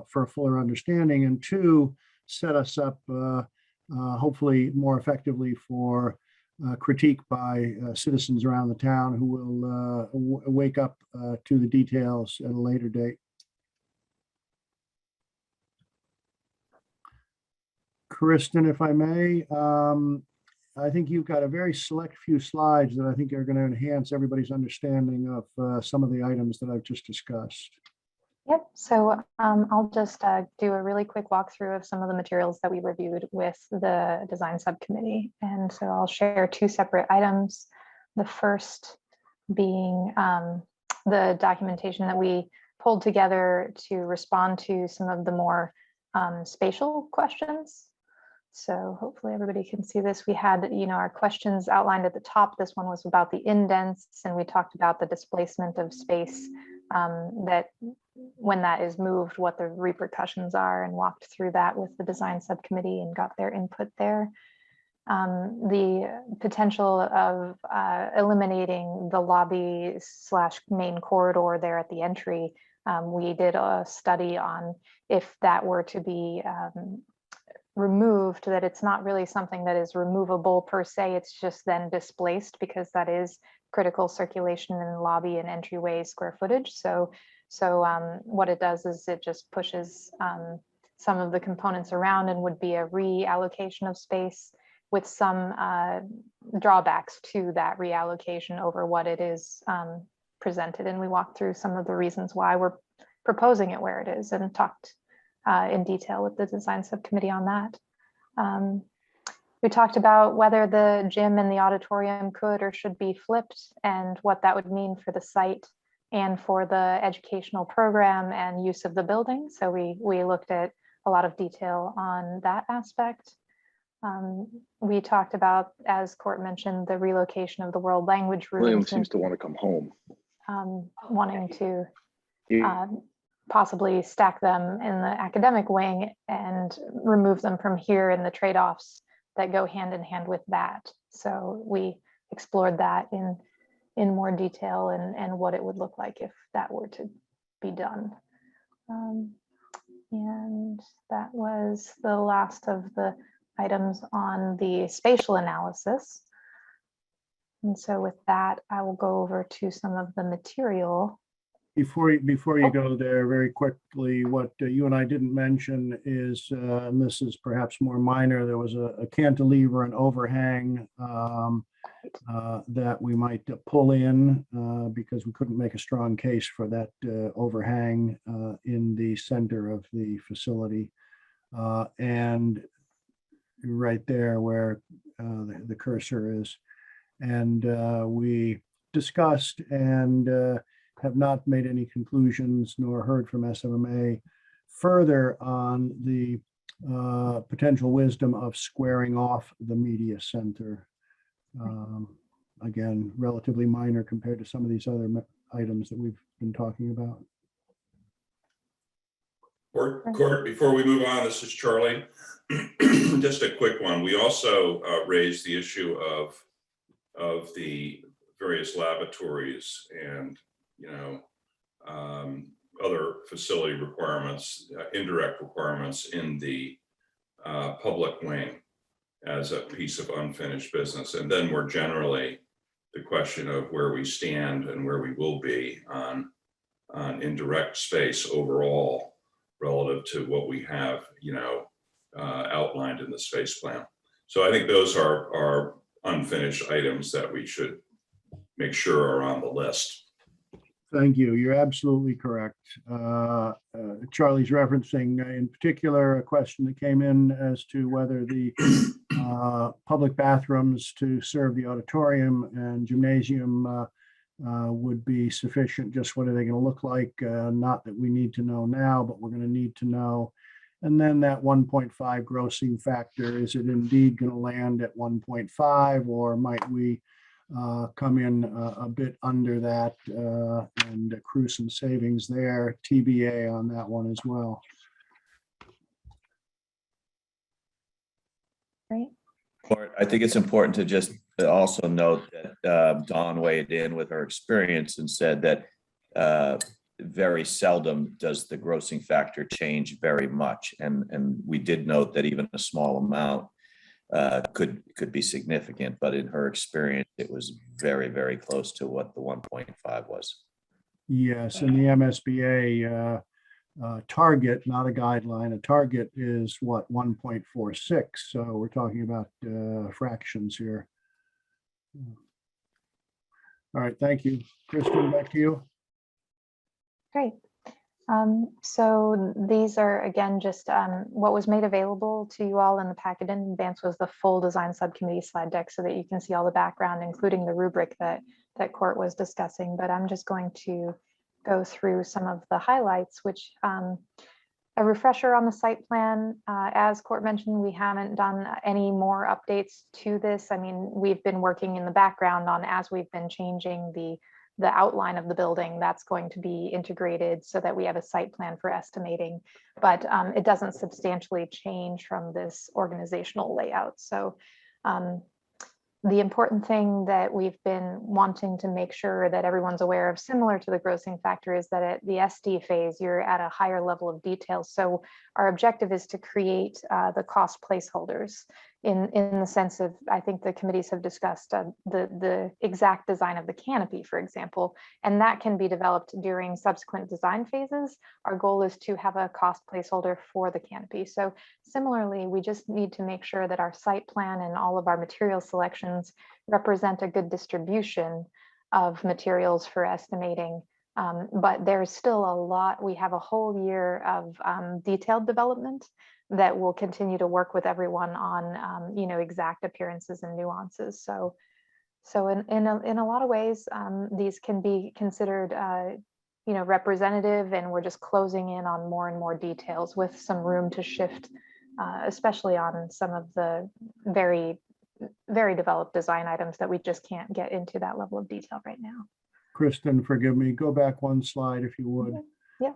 for a fuller understanding, and 2, set us up hopefully more effectively for critique by citizens around the town who will wake up to the details at a later date. Kristen, if I may, I think you've got a very select few slides that I think are going to enhance everybody's understanding of some of the items that I've just discussed. Yep, so I'll just do a really quick walkthrough of some of the materials that we reviewed with the design subcommittee. And so I'll share 2 separate items. The first being the documentation that we pulled together to respond to some of the more spatial questions. So hopefully everybody can see this. We had, our questions outlined at the top. This one was about the indents, and we talked about the displacement of space, that when that is moved, what the repercussions are, and walked through that with the design subcommittee and got their input there. The potential of eliminating the lobby / main corridor there at the entry. We did a study on if that were to be removed, that it's not really something that is removable per se, it's just then displaced, because that is critical circulation in the lobby and entryway square footage. So what it does is it just pushes some of the components around, and would be a reallocation of space with some drawbacks to that reallocation over what it is presented. And we walked through some of the reasons why we're proposing it where it is, and talked in detail with the design subcommittee on that. We talked about whether the gym and the auditorium could or should be flipped, and what that would mean for the site and for the educational program and use of the building. So we looked at a lot of detail on that aspect. We talked about, as Court mentioned, the relocation of the world language rooms. William seems to want to come home. Wanting to possibly stack them in the academic wing and remove them from here, in the trade-offs that go hand in hand with that. So we explored that in more detail, and what it would look like if that were to be done. And that was the last of the items on the spatial analysis. And so with that, I will go over to some of the material. Before you go there, very quickly, what you and I didn't mention is, and this is perhaps more minor, there was a cantilever and overhang that we might pull in because we couldn't make a strong case for that overhang in the center of the facility. And right there where the cursor is. And we discussed and have not made any conclusions nor heard from SMMA further on the potential wisdom of squaring off the media center. Again, relatively minor compared to some of these other items that we've been talking about. Court, before we move on, this is Charlie. Just a quick one. We also raised the issue of the various laboratories and, other facility requirements, indirect requirements in the public wing as a piece of unfinished business. And then more generally, the question of where we stand and where we will be on indirect space overall relative to what we have, outlined in the space plan. So I think those are unfinished items that we should make sure are on the list. Thank you. You're absolutely correct. Charlie's referencing in particular a question that came in as to whether the public bathrooms to serve the auditorium and gymnasium would be sufficient. Just what are they going to look like? Not that we need to know now, but we're going to need to know. And then that 1.5 grossing factor, is it indeed going to land at 1.5, or might we come in a bit under that and accrue some savings there? TBA on that one as well. Great. I think it's important to just also note that Dawn weighed in with her experience and said that very seldom does the grossing factor change very much. And we did note that even a small amount could be significant, but in her experience, it was very, very close to what the 1.5 was. Yes, and the MSBA target, not a guideline, a target is what, 1.46. So we're talking about fractions here. All right, thank you. Kristen, back to you. Great. So these are, again, just what was made available to you all in the packet in advance was the full design subcommittee slide deck so that you can see all the background, including the rubric that Court was discussing. But I'm just going to go through some of the highlights, which a refresher on the site plan. As Court mentioned, we haven't done any more updates to this. I mean, we've been working in the background on, as we've been changing the outline of the building, that's going to be integrated so that we have a site plan for estimating, but it doesn't substantially change from this organizational layout. So the important thing that we've been wanting to make sure that everyone's aware of, similar to the grossing factor, is that at the SD phase, you're at a higher level of detail. So our objective is to create the cost placeholders in the sense of, I think the committees have discussed the exact design of the canopy, for example, and that can be developed during subsequent design phases. Our goal is to have a cost placeholder for the canopy. So similarly, we just need to make sure that our site plan and all of our material selections represent a good distribution of materials for estimating. But there's still a lot. We have a whole year of detailed development that will continue to work with everyone on, exact appearances and nuances. So in a lot of ways, these can be considered, representative, and we're just closing in on more and more details with some room to shift, especially on some of the very, very developed design items that we just can't get into that level of detail right now. Kristen, forgive me, go back one slide if you would. Yeah.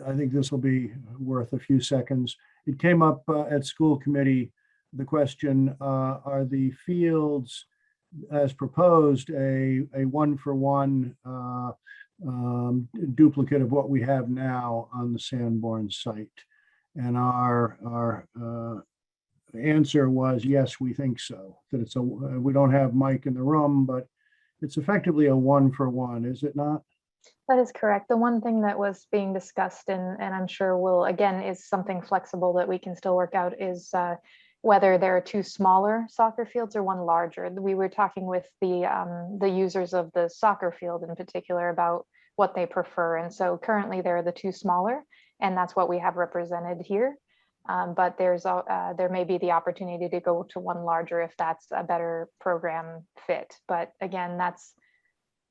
I think this will be worth a few seconds. It came up at school committee, the question, are the fields as proposed a one-for-one duplicate of what we have now on the Sanborn site. And our answer was, yes, we think so. That it's we don't have Mike in the room, but it's effectively a 1-for-1, is it not? That is correct. The one thing that was being discussed, and I'm sure will, again, is something flexible that we can still work out, is whether there are 2 smaller soccer fields or 1 larger. We were talking with the users of the soccer field in particular about what they prefer. And so currently there are the 2 smaller, and that's what we have represented here. But there may be the opportunity to go to 1 larger if that's a better program fit. But again,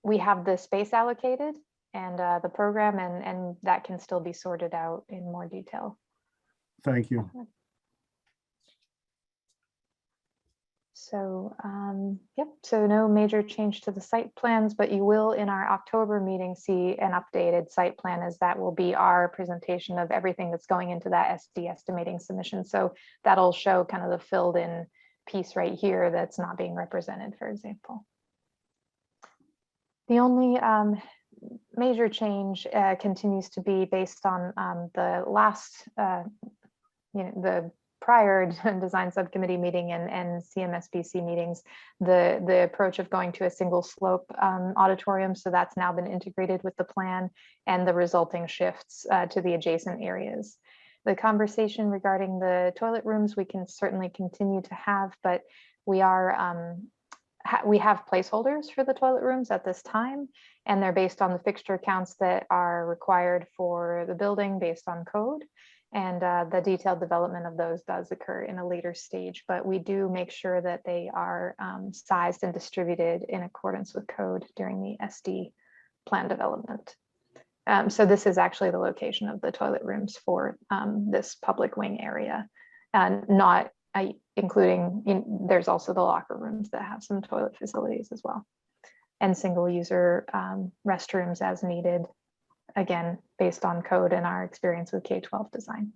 we have the space allocated and the program, and that can still be sorted out in more detail. Thank you. So, yep, so no major change to the site plans, but you will in our October meeting see an updated site plan, as that will be our presentation of everything that's going into that SD estimating submission. So that'll show kind of the filled in piece right here that's not being represented, for example. The only major change continues to be based on the last, the prior design subcommittee meeting and CMSBC meetings, the approach of going to a single slope auditorium. So that's now been integrated with the plan, and the resulting shifts to the adjacent areas. The conversation regarding the toilet rooms, we can certainly continue to have, but we are we have placeholders for the toilet rooms at this time, and they're based on the fixture counts that are required for the building based on code. And the detailed development of those does occur in a later stage, but we do make sure that they are sized and distributed in accordance with code during the SD plan development. So this is actually the location of the toilet rooms for this public wing area, and not including, there's also the locker rooms that have some toilet facilities as well, and single user restrooms as needed, again, based on code and our experience with K-12 design.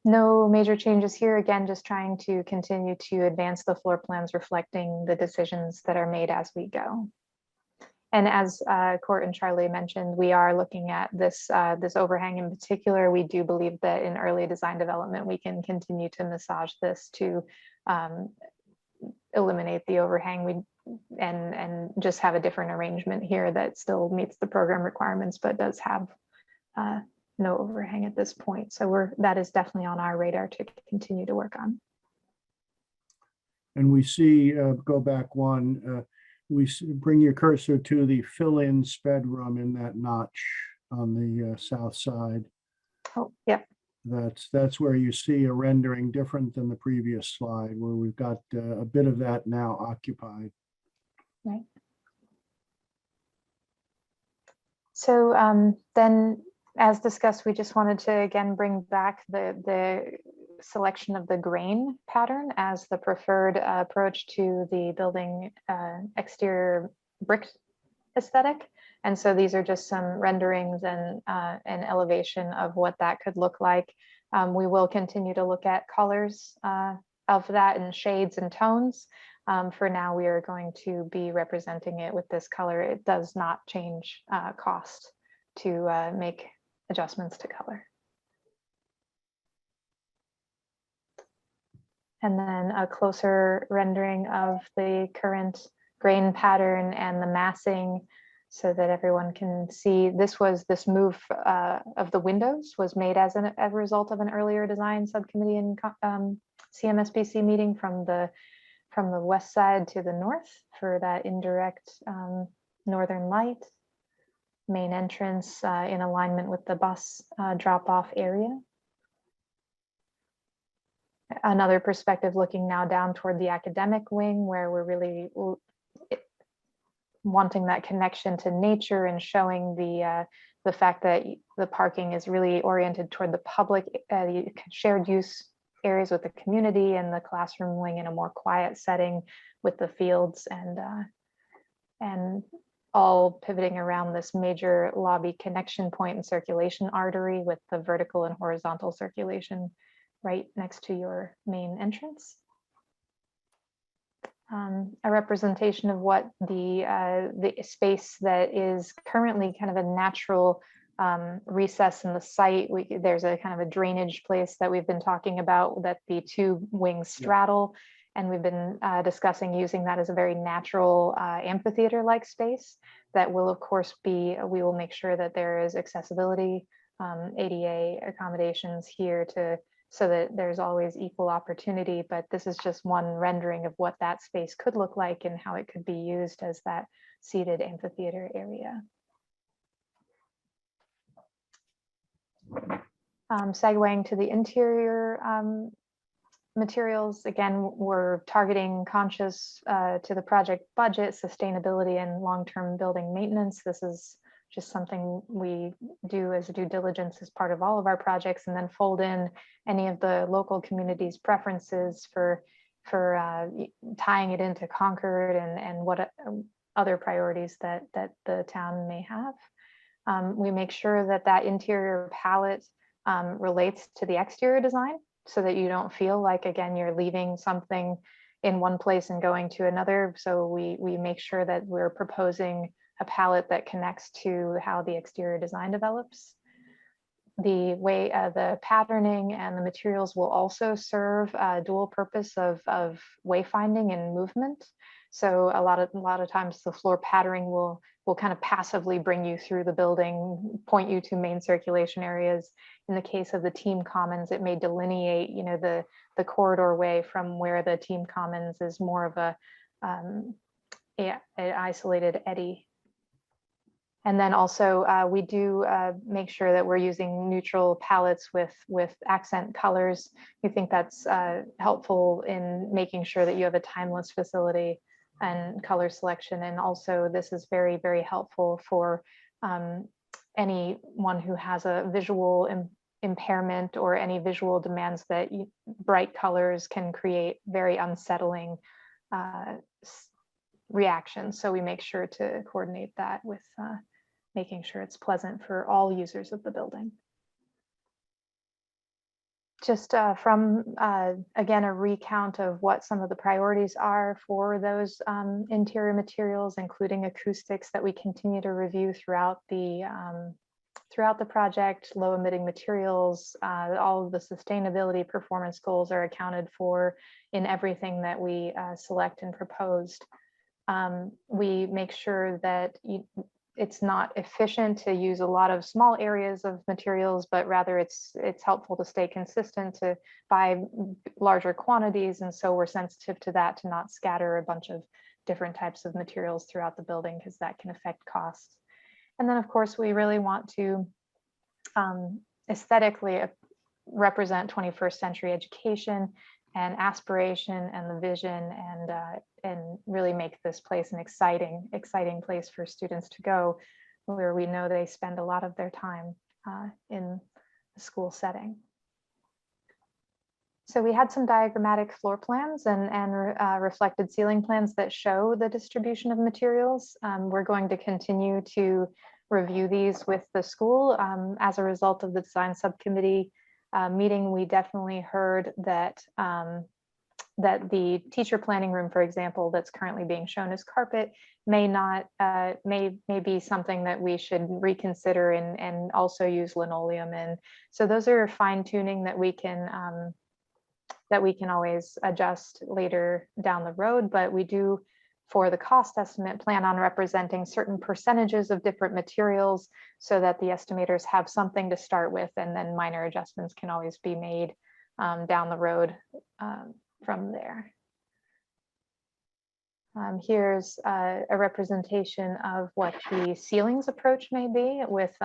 No major changes here. Again, just trying to continue to advance the floor plans reflecting the decisions that are made as we go. And as Court and Charlie mentioned, we are looking at this overhang in particular. We do believe that in early design development, we can continue to massage this to eliminate the overhang. And just have a different arrangement here that still meets the program requirements, but does have no overhang at this point. So that is definitely on our radar to continue to work on. And we see, go back one, bring your cursor to the fill-in sped room in that notch on the south side. Oh, yep. That's where you see a rendering different than the previous slide, where we've got a bit of that now occupied. Right. So then, as discussed, we just wanted to again bring back the selection of the grain pattern as the preferred approach to the building exterior brick aesthetic. And so these are just some renderings and an elevation of what that could look like. We will continue to look at colors of that and shades and tones. For now, we are going to be representing it with this color. It does not change cost to make adjustments to color. And then a closer rendering of the current grain pattern and the massing so that everyone can see. This move of the windows was made as a result of an earlier design subcommittee and CMSBC meeting from the west side to the north for that indirect northern light. Main entrance in alignment with the bus drop-off area. Another perspective looking now down toward the academic wing, where we're really wanting that connection to nature and showing the fact that the parking is really oriented toward the public shared use areas with the community, and the classroom wing in a more quiet setting with the fields and all pivoting around this major lobby connection point and circulation artery with the vertical and horizontal circulation right next to your main entrance. a representation of what the space that is currently kind of a natural recess in the site. There's a kind of a drainage place that we've been talking about that the two wings straddle. And we've been discussing using that as a very natural amphitheater-like space that will, of course, we will make sure that there is accessibility, ADA accommodations here so that there's always equal opportunity. But this is just one rendering of what that space could look like and how it could be used as that seated amphitheater area. Segueing to the interior materials, again, we're targeting conscious to the project budget, sustainability, and long-term building maintenance. This is just something we do as due diligence as part of all of our projects, and then fold in any of the local community's preferences for tying it into Concord and what other priorities that the town may have. We make sure that that interior palette relates to the exterior design so that you don't feel like, again, you're leaving something in one place and going to another. So we make sure that we're proposing a palette that connects to how the exterior design develops. The way the patterning and the materials will also serve a dual purpose of wayfinding and movement. So a lot of times the floor patterning will kind of passively bring you through the building, point you to main circulation areas. In the case of the team commons, it may delineate, the corridor way from where the team commons is more of an isolated eddy. And then also we do make sure that we're using neutral palettes with accent colors. We think that's helpful in making sure that you have a timeless facility and color selection. And also this is very, very helpful for anyone who has a visual impairment or any visual demands that bright colors can create very unsettling reactions. So we make sure to coordinate that with making sure it's pleasant for all users of the building. Just from, again, a recount of what some of the priorities are for those interior materials, including acoustics that we continue to review throughout the project, low emitting materials, all of the sustainability performance goals are accounted for in everything that we select and proposed. We make sure that it's not efficient to use a lot of small areas of materials, but rather it's helpful to stay consistent, to buy larger quantities. And so we're sensitive to that, to not scatter a bunch of different types of materials throughout the building, because that can affect costs. And then, of course, we really want to aesthetically represent 21st century education and aspiration and the vision, and really make this place an exciting place for students to go, where we know they spend a lot of their time in the school setting. So we had some diagrammatic floor plans and reflected ceiling plans that show the distribution of materials. We're going to continue to review these with the school. As a result of the design subcommittee meeting, we definitely heard that that the teacher planning room, for example, that's currently being shown as carpet may be something that we should reconsider and also use linoleum in. So those are fine tuning that we can always adjust later down the road, but we do, for the cost estimate, plan on representing certain percentages of different materials so that the estimators have something to start with, and then minor adjustments can always be made down the road from there. Here's a representation of what the ceilings approach may be, with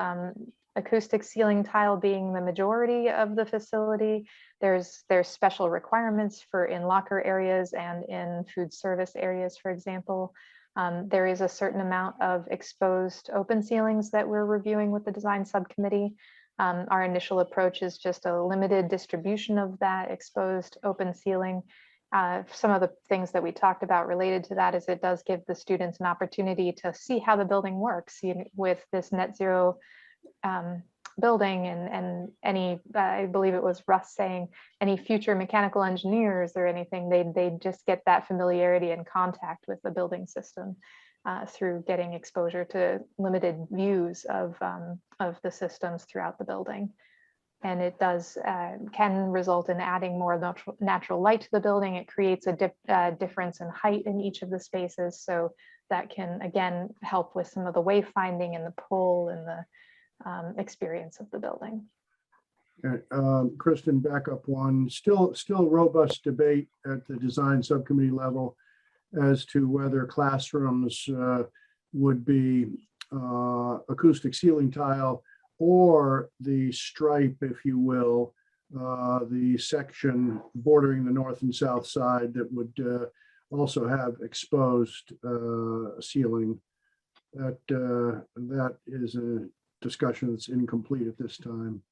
acoustic ceiling tile being the majority of the facility. There's special requirements for in locker areas and in food service areas, for example. There is a certain amount of exposed open ceilings that we're reviewing with the design subcommittee. Our initial approach is just a limited distribution of that exposed open ceiling. Some of the things that we talked about related to that is it does give the students an opportunity to see how the building works with this net zero building, and any, I believe it was Russ saying, any future mechanical engineers or anything, they just get that familiarity and contact with the building system through getting exposure to limited views of the systems throughout the building. And it does can result in adding more natural light to the building. It creates a difference in height in each of the spaces. So that can, again, help with some of the wayfinding and the pull and the experience of the building. Kristen, back up one. Still robust debate at the design subcommittee level as to whether classrooms would be acoustic ceiling tile or the stripe, if you will, the section bordering the north and south side that would also have exposed ceiling. That is a discussion that's incomplete at this time.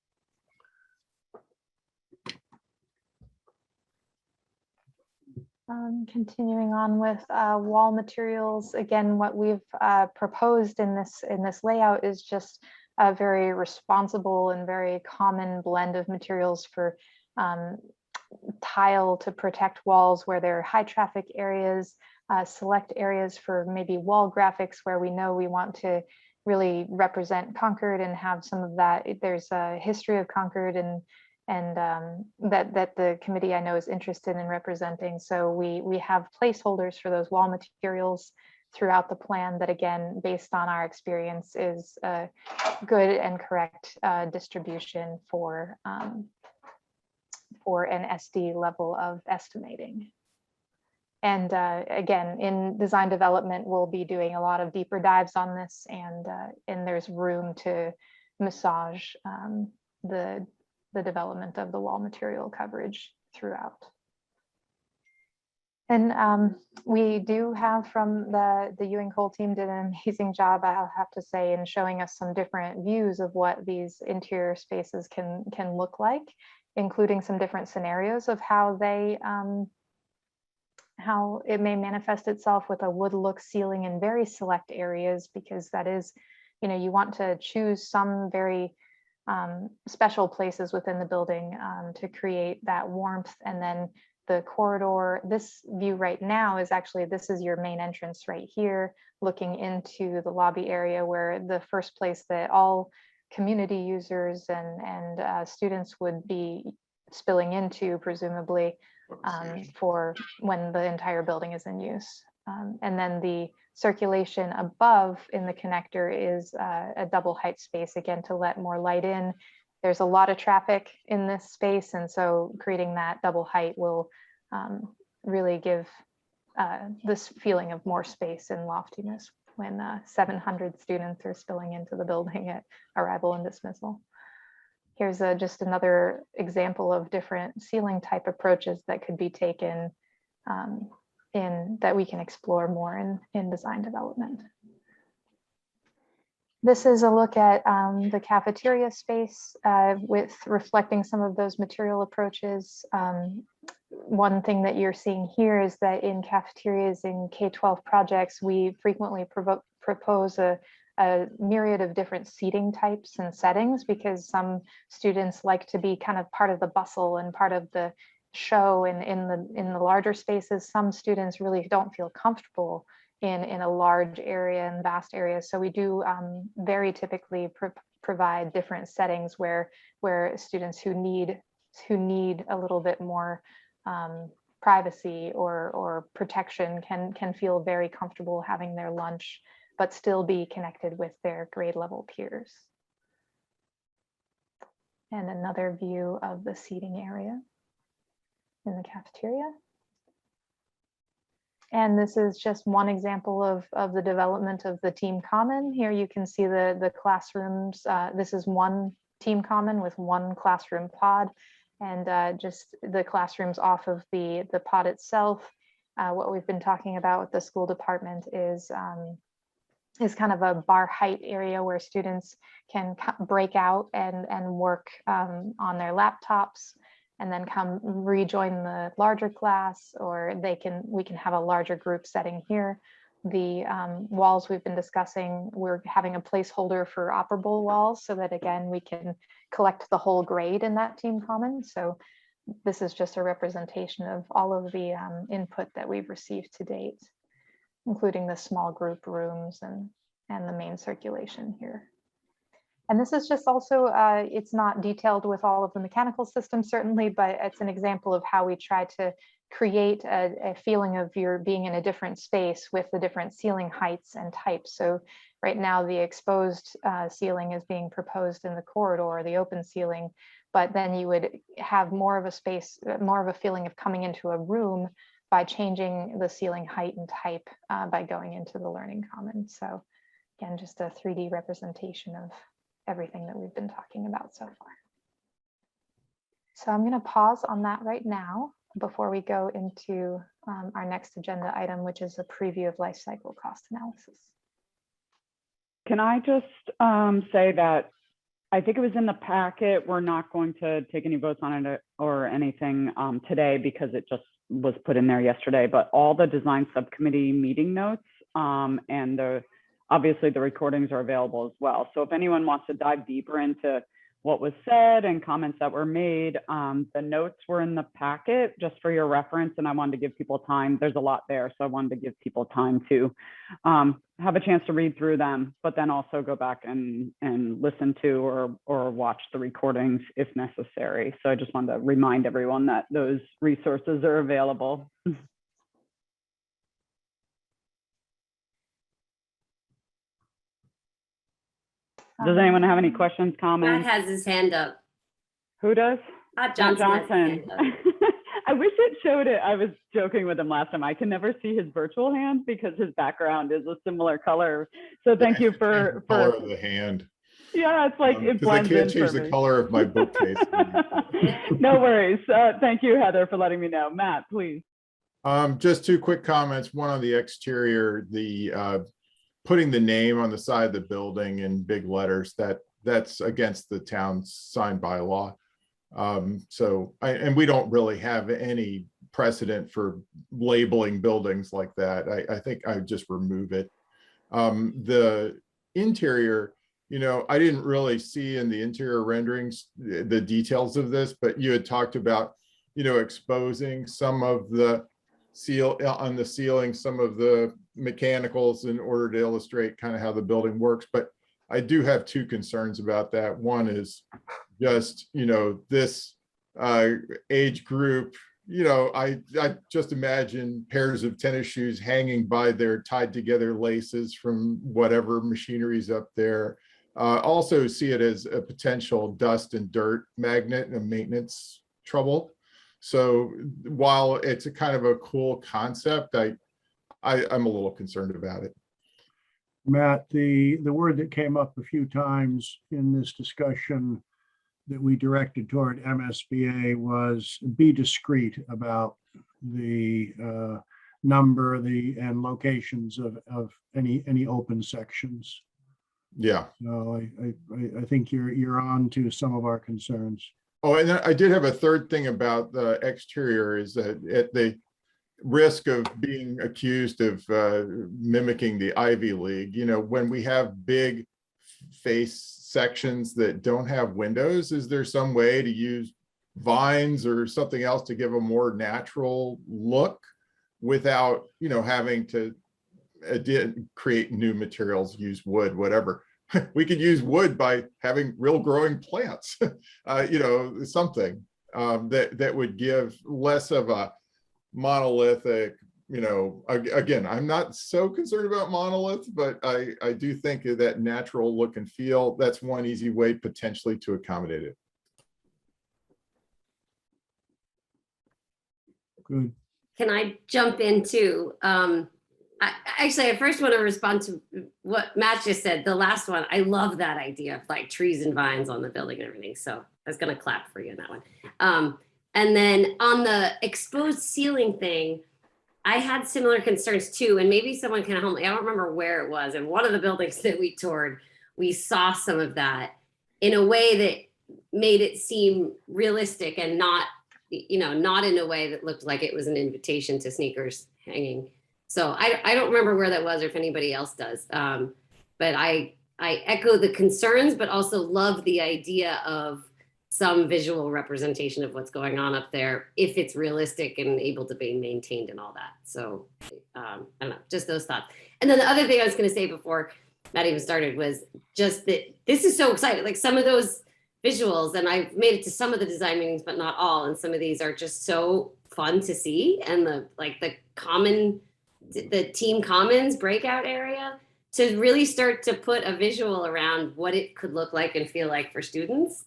Continuing on with wall materials, again, what we've proposed in this layout is just a very responsible and very common blend of materials for tile to protect walls where there are high traffic areas, select areas for maybe wall graphics where we know we want to really represent Concord and have some of that. There's a history of Concord and that the committee I know is interested in representing. So we have placeholders for those wall materials throughout the plan that, again, based on our experience, is a good and correct distribution for an SD level of estimating. And again, in design development, we'll be doing a lot of deeper dives on this, and there's room to massage the development of the wall material coverage throughout. And we do have from the Ewing Cole team did an amazing job, I'll have to say, in showing us some different views of what these interior spaces can look like, including some different scenarios of how it may manifest itself with a wood look ceiling in very select areas, because that is, you want to choose some very special places within the building to create that warmth. And then the corridor, this view right now is actually, this is your main entrance right here, looking into the lobby area, where the first place that all community users and students would be spilling into, presumably, for when the entire building is in use. And then the circulation above in the connector is a double height space, again, to let more light in. There's a lot of traffic in this space, and so creating that double height will really give this feeling of more space and loftiness when 700 students are spilling into the building at arrival and dismissal. Here's just another example of different ceiling type approaches that could be taken that we can explore more in design development. This is a look at the cafeteria space with reflecting some of those material approaches. One thing that you're seeing here is that in cafeterias in K-12 projects, we frequently propose a myriad of different seating types and settings, because some students like to be kind of part of the bustle and part of the show in the larger spaces. Some students really don't feel comfortable in a large area and vast areas. So we do very typically provide different settings where students who need a little bit more privacy or protection can feel very comfortable having their lunch, but still be connected with their grade level peers. And another view of the seating area in the cafeteria. And this is just one example of the development of the team common. Here you can see the classrooms. This is one team common with one classroom pod, and just the classrooms off of the pod itself. What we've been talking about with the school department is kind of a bar height area where students can break out and work on their laptops, and then come rejoin the larger class, or we can have a larger group setting here, The walls we've been discussing, we're having a placeholder for operable walls so that again, we can collect the whole grade in that team common. So this is just a representation of all of the input that we've received to date, including the small group rooms and the main circulation here. And this is just also, it's not detailed with all of the mechanical systems certainly, but it's an example of how we try to create a feeling of you're being in a different space with the different ceiling heights and types. So right now the exposed ceiling is being proposed in the corridor, the open ceiling, but then you would have more of a space, more of a feeling of coming into a room by changing the ceiling height and type by going into the learning common. So again, just a 3D representation of everything that we've been talking about so far. So I'm going to pause on that right now before we go into our next agenda item, which is a preview of life cycle cost analysis. Can I just say that I think it was in the packet. We're not going to take any votes on it or anything today because it just was put in there yesterday, but all the design subcommittee meeting notes and obviously the recordings are available as well. So if anyone wants to dive deeper into what was said and comments that were made, the notes were in the packet just for your reference, and I wanted to give people time. There's a lot there, so I wanted to give people time to have a chance to read through them, but then also go back and listen to or watch the recordings if necessary. So I just wanted to remind everyone that those resources are available. Does anyone have any questions, comments? Matt has his hand up. Who does? John Johnson. I wish it showed it. I was joking with him last time. I can never see his virtual hand because his background is a similar color. So thank you for color of the hand. Yeah, it's like it blends in. I can't change the color of my bookcase. No worries. Thank you, Heather, for letting me know. Matt, please. Just two quick comments. One on the exterior, the putting the name on the side of the building in big letters, that's against the town's sign bylaw. And we don't really have any precedent for labeling buildings like that. I think I would just remove it. The interior, I didn't really see in the interior renderings the details of this, but you had talked about, exposing some of the on the ceiling, some of the mechanicals in order to illustrate kind of how the building works. But I do have two concerns about that. One is just, this age group, I just imagine pairs of tennis shoes hanging by their tied together laces from whatever machinery's up there. Also see it as a potential dust and dirt magnet and maintenance trouble. So while it's a kind of a cool concept, I'm a little concerned about it. Matt, the word that came up a few times in this discussion that we directed toward MSBA was be discreet about the number, and locations of any open sections. Yeah. So I think you're on to some of our concerns. Oh, and then I did have a third thing about the exterior is that at the risk of being accused of mimicking the Ivy League, when we have big face sections that don't have windows, is there some way to use vines or something else to give a more natural look without, having to create new materials, use wood, whatever? We could use wood by having real growing plants, something that would give less of a monolithic, again, I'm not so concerned about monoliths, but I do think of that natural look and feel. That's one easy way potentially to accommodate it. Good. Can I jump in too? I first want to respond to what Matt just said. The last one, I love that idea of like trees and vines on the building and everything. So I was going to clap for you on that one. And then on the exposed ceiling thing, I had similar concerns too. And maybe someone can help me. I don't remember where it was. And one of the buildings that we toured, we saw some of that in a way that made it seem realistic and not in a way that looked like it was an invitation to sneakers hanging. So I don't remember where that was or if anybody else does. But I echo the concerns, but also love the idea of some visual representation of what's going on up there, if it's realistic and able to be maintained and all that. So I don't know, just those thoughts. And then the other thing I was going to say before Matt even started was just that this is so exciting. Like some of those visuals, and I've made it to some of the design meetings, but not all. And some of these are just so fun to see. And the team commons breakout area, to really start to put a visual around what it could look like and feel like for students.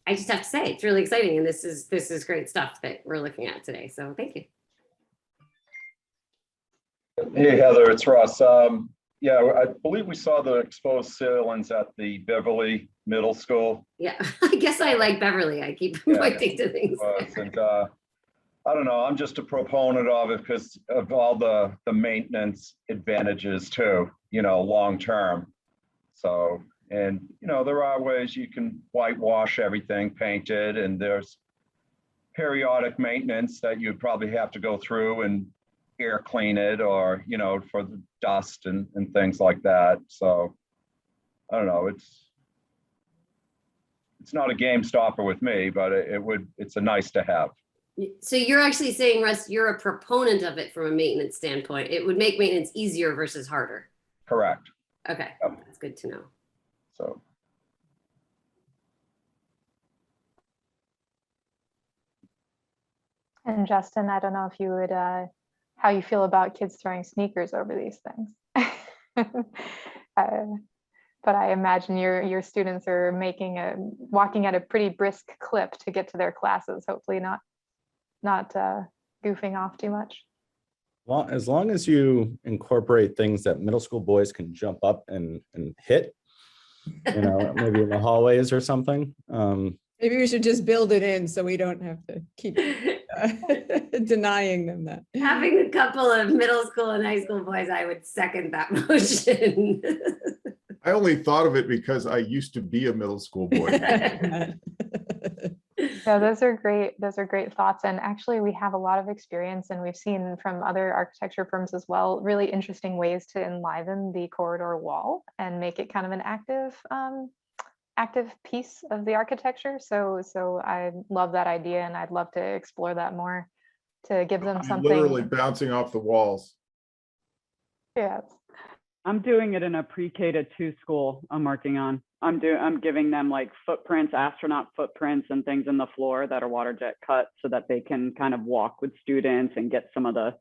I just have to say, it's really exciting. And this is great stuff that we're looking at today. So thank you. Hey, Heather, it's Russ. Yeah, I believe we saw the exposed ceilings at the Beverly Middle School. Yeah, I guess I like Beverly. I keep pointing to things. And I don't know, I'm just a proponent of it because of all the maintenance advantages too, you know, long term. So, and you know, there are ways you can whitewash everything, paint it, and there's periodic maintenance that you'd probably have to go through and air clean it, or, you know, for the dust and things like that. So I don't know, it's not a game stopper with me, but it's a nice to have. So you're actually saying, Russ, you're a proponent of it from a maintenance standpoint. It would make maintenance easier versus harder. Correct. Okay, Yep. That's good to know. So. And Justin, I don't know if you would, how you feel about kids throwing sneakers over these things. But I imagine your students are walking at a pretty brisk clip to get to their classes, hopefully not goofing off too much. Well, as long as you incorporate things that middle school boys can jump up and hit, you know, maybe in the hallways or something. Maybe we should just build it in so we don't have to keep denying them that. Having a couple of middle school and high school boys, I would second that motion. I only thought of it because I used to be a middle school boy. Yeah, those are great thoughts. And actually we have a lot of experience, and we've seen from other architecture firms as well, really interesting ways to enliven the corridor wall and make it kind of an active piece of the architecture. So I love that idea, and I'd love to explore that more to give them something. Literally bouncing off the walls. Yes. I'm doing it in a pre-K to 2 school I'm working on. I'm giving them like footprints, astronaut footprints and things in the floor that are water jet cut so that they can kind of walk with students and get some of the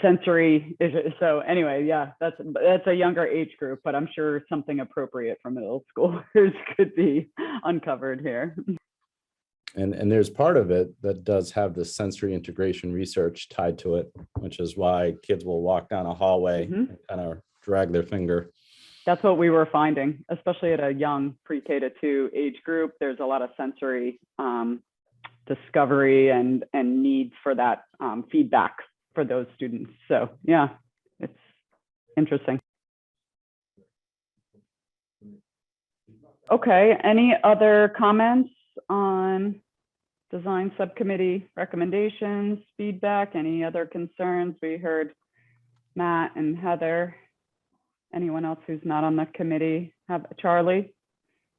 sensory. So anyway, yeah, that's a younger age group, but I'm sure something appropriate for middle schoolers could be uncovered here. And there's part of it that does have the sensory integration research tied to it, which is why kids will walk down a hallway and kind of drag their finger. That's what we were finding, especially at a young pre-K to 2 age group. There's a lot of sensory discovery and need for that feedback for those students. So yeah, it's interesting. Okay, any other comments on design subcommittee recommendations, feedback, any other concerns? We heard Matt and Heather. Anyone else who's not on the committee? Charlie?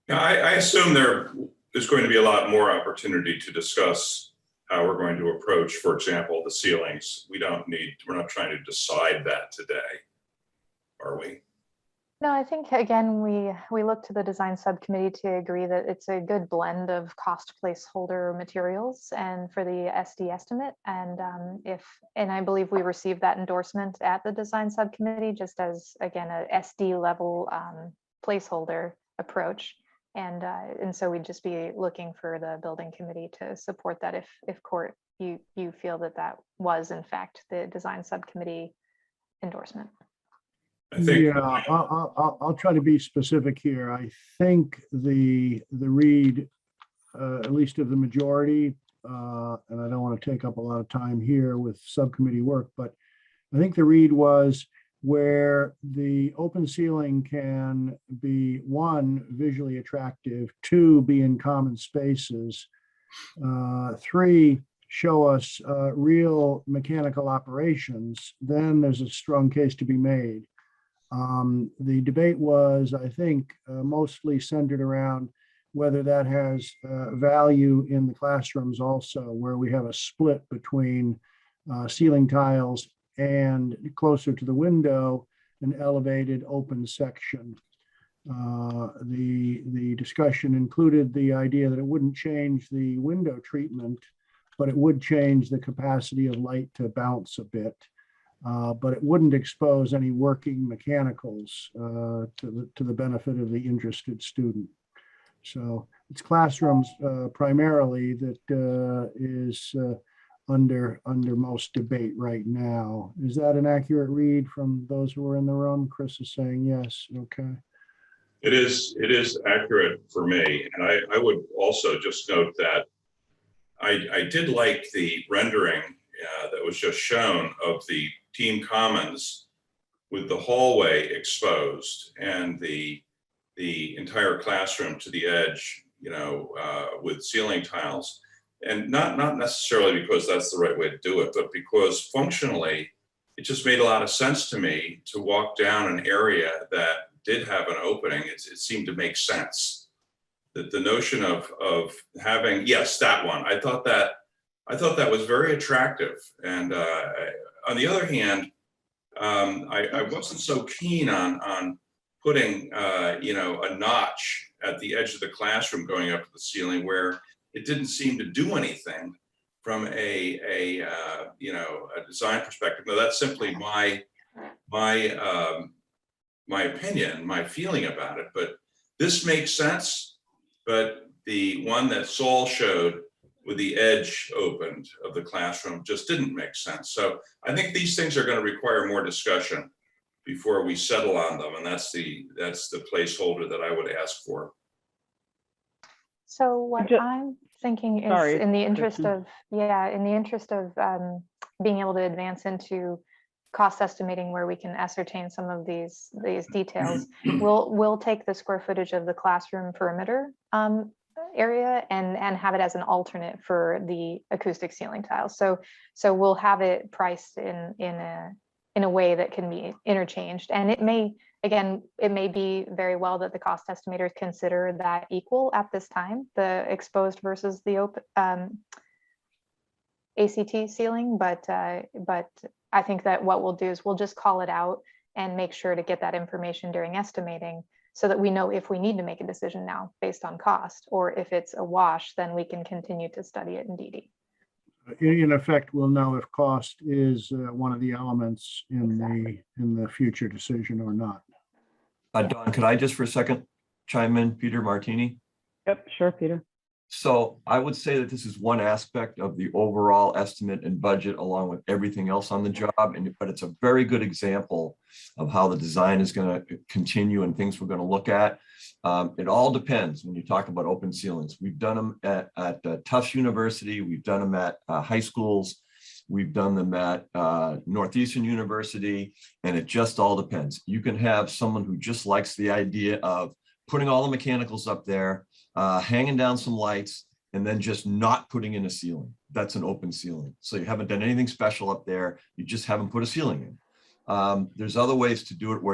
Yeah, I assume there is going to be a lot more opportunity to discuss how we're going to approach, for example, the ceilings. We're not trying to decide that today, are we? No, I think again, we look to the design subcommittee to agree that it's a good blend of cost placeholder materials and for the SD estimate. And I believe we received that endorsement at the design subcommittee, just as again, a SD level placeholder approach. And so we'd just be looking for the building committee to support that if court, you feel that was in fact the design subcommittee endorsement. Yeah, I'll try to be specific here. I think the read, at least of the majority, and I don't want to take up a lot of time here with subcommittee work, but I think the read was where the open ceiling can be, 1, visually attractive, 2, be in common spaces, 3, show us real mechanical operations, then there's a strong case to be made. The debate was, I think, mostly centered around whether that has value in the classrooms also, where we have a split between ceiling tiles and closer to the window, an elevated open section. The discussion included the idea that it wouldn't change the window treatment, but it would change the capacity of light to bounce a bit. But it wouldn't expose any working mechanicals to the benefit of the interested student. So it's classrooms primarily that is under most debate right now. Is that an accurate read from those who are in the room? Chris is saying yes. Okay. It is accurate for me. And I would also just note that I did like the rendering that was just shown of the team commons with the hallway exposed and the entire classroom to the edge, with ceiling tiles. And not necessarily because that's the right way to do it, but because functionally, it just made a lot of sense to me to walk down an area that did have an opening. It seemed to make sense. That the notion of having, yes, that one, I thought that was very attractive. And on the other hand, I wasn't so keen on putting a notch at the edge of the classroom going up to the ceiling where it didn't seem to do anything from a design perspective. Now that's simply my opinion, my feeling about it, but this makes sense. But the one that Saul showed with the edge opened of the classroom just didn't make sense. So I think these things are going to require more discussion before we settle on them. And that's the placeholder that I would ask for. So what I'm thinking is in the interest of, being able to advance into cost estimating where we can ascertain some of these details, we'll take the square footage of the classroom perimeter area and have it as an alternate for the acoustic ceiling tiles. So we'll have it priced in a way that can be interchanged. And it may be very well that the cost estimators consider that equal at this time, the exposed versus the open ACT ceiling, but I think that what we'll do is we'll just call it out and make sure to get that information during estimating so that we know if we need to make a decision now based on cost, or if it's a wash, then we can continue to study it in DD. In effect, we'll know if cost is one of the elements in the future decision or not. Don, could I just for a second chime in, Peter Martini? Yep, sure, Peter. So I would say that this is one aspect of the overall estimate and budget along with everything else on the job. But it's a very good example of how the design is going to continue and things we're going to look at. It all depends when you talk about open ceilings. We've done them at Tufts University. We've done them at high schools. We've done them at Northeastern University, and it just all depends. You can have someone who just likes the idea of putting all the mechanicals up there, hanging down some lights, and then just not putting in a ceiling. That's an open ceiling. So you haven't done anything special up there. You just haven't put a ceiling in. There's other ways to do it where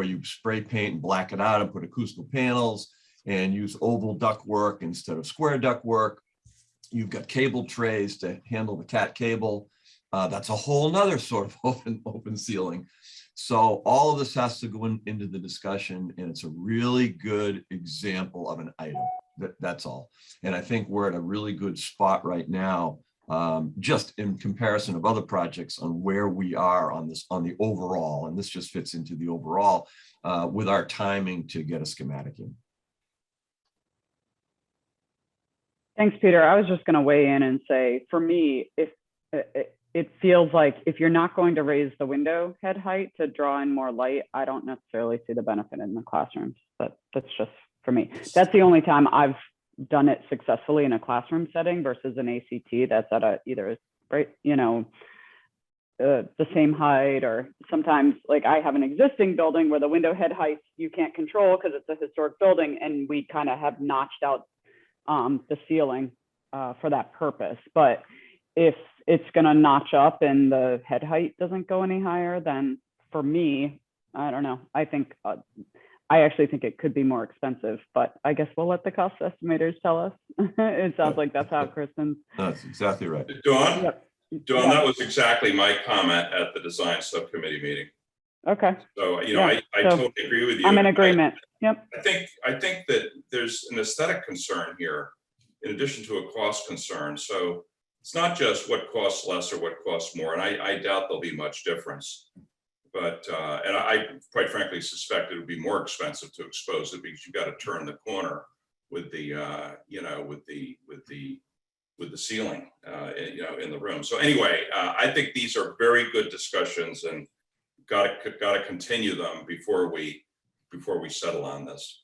you spray paint and black it out and put acoustical panels and use oval ductwork instead of square ductwork. You've got cable trays to handle the cat cable. That's a whole nother sort of open ceiling. So all of this has to go into the discussion, and it's a really good example of an item. That's all. And I think we're at a really good spot right now, just in comparison of other projects on where we are on the overall, and this just fits into the overall with our timing to get a schematic in. Thanks, Peter. I was just going to weigh in and say, for me, if it feels like if you're not going to raise the window head height to draw in more light, I don't necessarily see the benefit in the classrooms. But that's just for me. That's the only time I've done it successfully in a classroom setting versus an ACT that's at either the same height, or sometimes like I have an existing building where the window head height you can't control because it's a historic building, and we kind of have notched out the ceiling for that purpose. But if it's going to notch up and the head height doesn't go any higher, then for me, I don't know. I think I actually think it could be more expensive, but I guess we'll let the cost estimators tell us. It sounds like that's how Kristen. That's exactly right. Dawn, Yep. Dawn, Yeah. that was exactly my comment at the design subcommittee meeting. Okay. So, you know, Yeah. I So totally agree with you. I'm in agreement. Yep. I think that there's an aesthetic concern here in addition to a cost concern. So it's not just what costs less or what costs more. And I doubt there'll be much difference. But, and I quite frankly suspect it would be more expensive to expose it because you've got to turn the corner with the, you know, with the ceiling, you know, in the room. So anyway, I think these are very good discussions and got to continue them before we settle on this.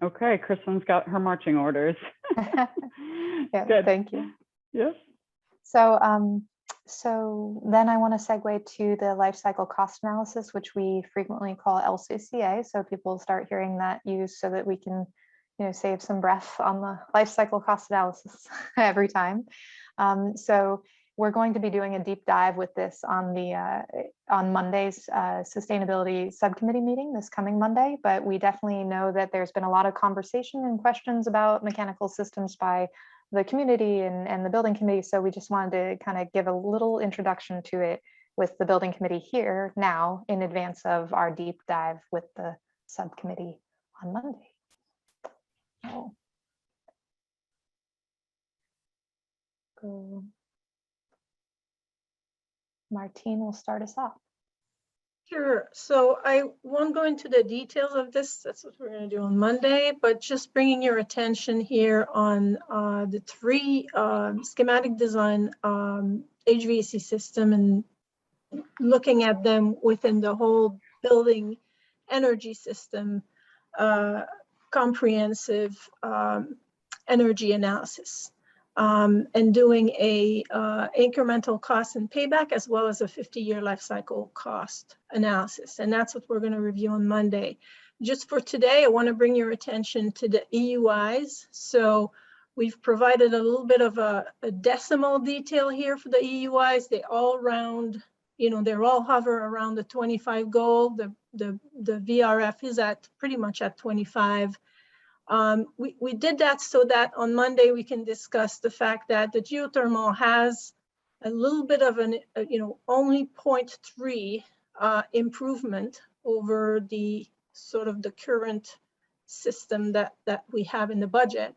Okay, Kristen's got her marching orders. Yeah, Good. thank you. Yes. So, so then I want to segue to the life cycle cost analysis, which we frequently call LCCA. So people start hearing that used so that we can, you know, save some breath on the life cycle cost analysis every time. So we're going to be doing a deep dive with this on the on Monday's sustainability subcommittee meeting this coming Monday. But we definitely know that there's been a lot of conversation and questions about mechanical systems by the community and the building committee. So we just wanted to kind of give a little introduction to it with the building committee here now in advance of our deep dive with the subcommittee on Monday. Oh. Go. Martine will start us off. Sure. So I won't go into the details of this. That's what we're going to do on Monday, but just bringing your attention here on the three schematic design HVAC system and looking at them within the whole building energy system comprehensive energy analysis. And doing a incremental cost and payback as well as a 50-year life cycle cost analysis. And that's what we're going to review on Monday. Just for today, I want to bring your attention to the EUIs. So we've provided a little bit of a decimal detail here for the EUIs. They all round, you know, they're all hover around the 25 goal. The VRF is at pretty much at 25. We did that so that on Monday we can discuss the fact that the geothermal has a little bit of an, you know, only 0.3 improvement over the sort of the current system that we have in the budget.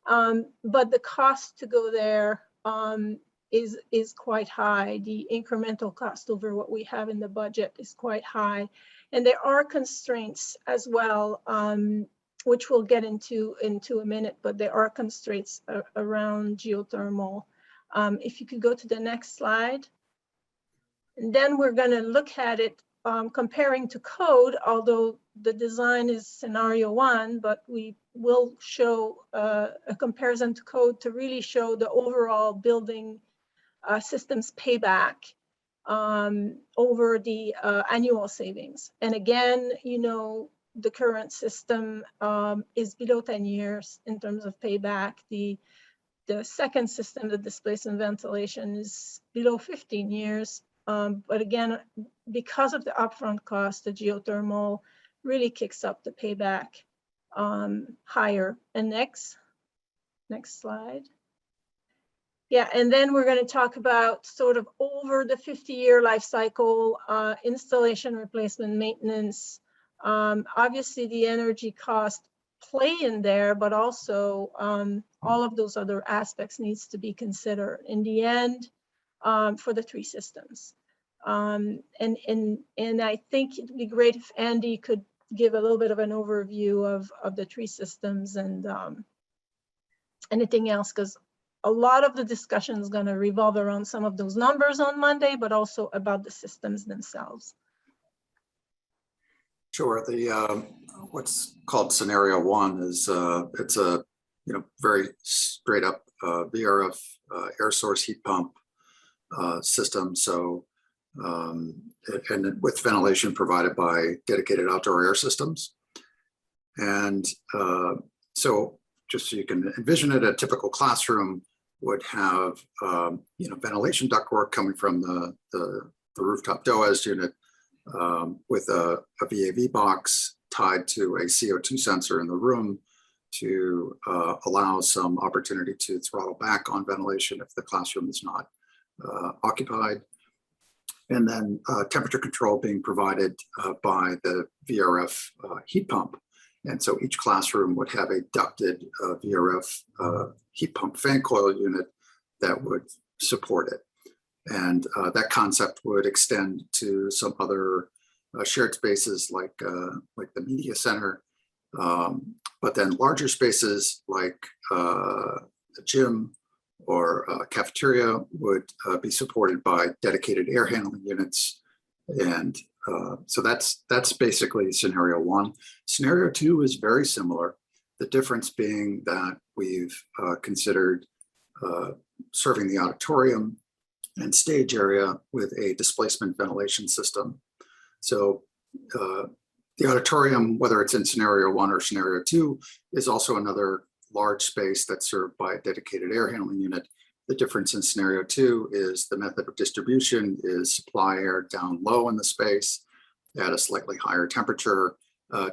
But the cost to go there is quite high. The incremental cost over what we have in the budget is quite high. And there are constraints as well, which we'll get into a minute, but there are constraints around geothermal. If you could go to the next slide. And then we're going to look at it comparing to code, although the design is scenario 1, but we will show a comparison to code to really show the overall building systems payback over the annual savings. And again, you know, the current system is below 10 years in terms of payback. The second system, the displacement ventilation, is below 15 years. But again, because of the upfront cost, the geothermal really kicks up the payback higher. And next slide. Yeah, and then we're going to talk about sort of over the 50-year life cycle, installation, replacement, maintenance. Obviously, the energy cost play in there, but also all of those other aspects needs to be considered in the end for the three systems. And I think it'd be great if Andy could give a little bit of an overview of the three systems and anything else, because a lot of the discussion is going to revolve around some of those numbers on Monday, but also about the systems themselves. Sure. The what's called scenario 1 is it's a very straight up VRF air source heat pump system. So and with ventilation provided by dedicated outdoor air systems. And so just so you can envision it, a typical classroom would have, ventilation ductwork coming from the rooftop DOAS unit with a VAV box tied to a CO2 sensor in the room to allow some opportunity to throttle back on ventilation if the classroom is not occupied. And then temperature control being provided by the VRF heat pump. And so each classroom would have a ducted VRF heat pump fan coil unit that would support it. And that concept would extend to some other shared spaces like the media center, but then larger spaces like the gym or cafeteria would be supported by dedicated air handling units. And so that's basically scenario one. Scenario two is very similar. The difference being that we've considered serving the auditorium and stage area with a displacement ventilation system. So the auditorium, whether it's in scenario one or scenario two, is also another large space that's served by a dedicated air handling unit. The difference in scenario two is the method of distribution is supply air down low in the space at a slightly higher temperature,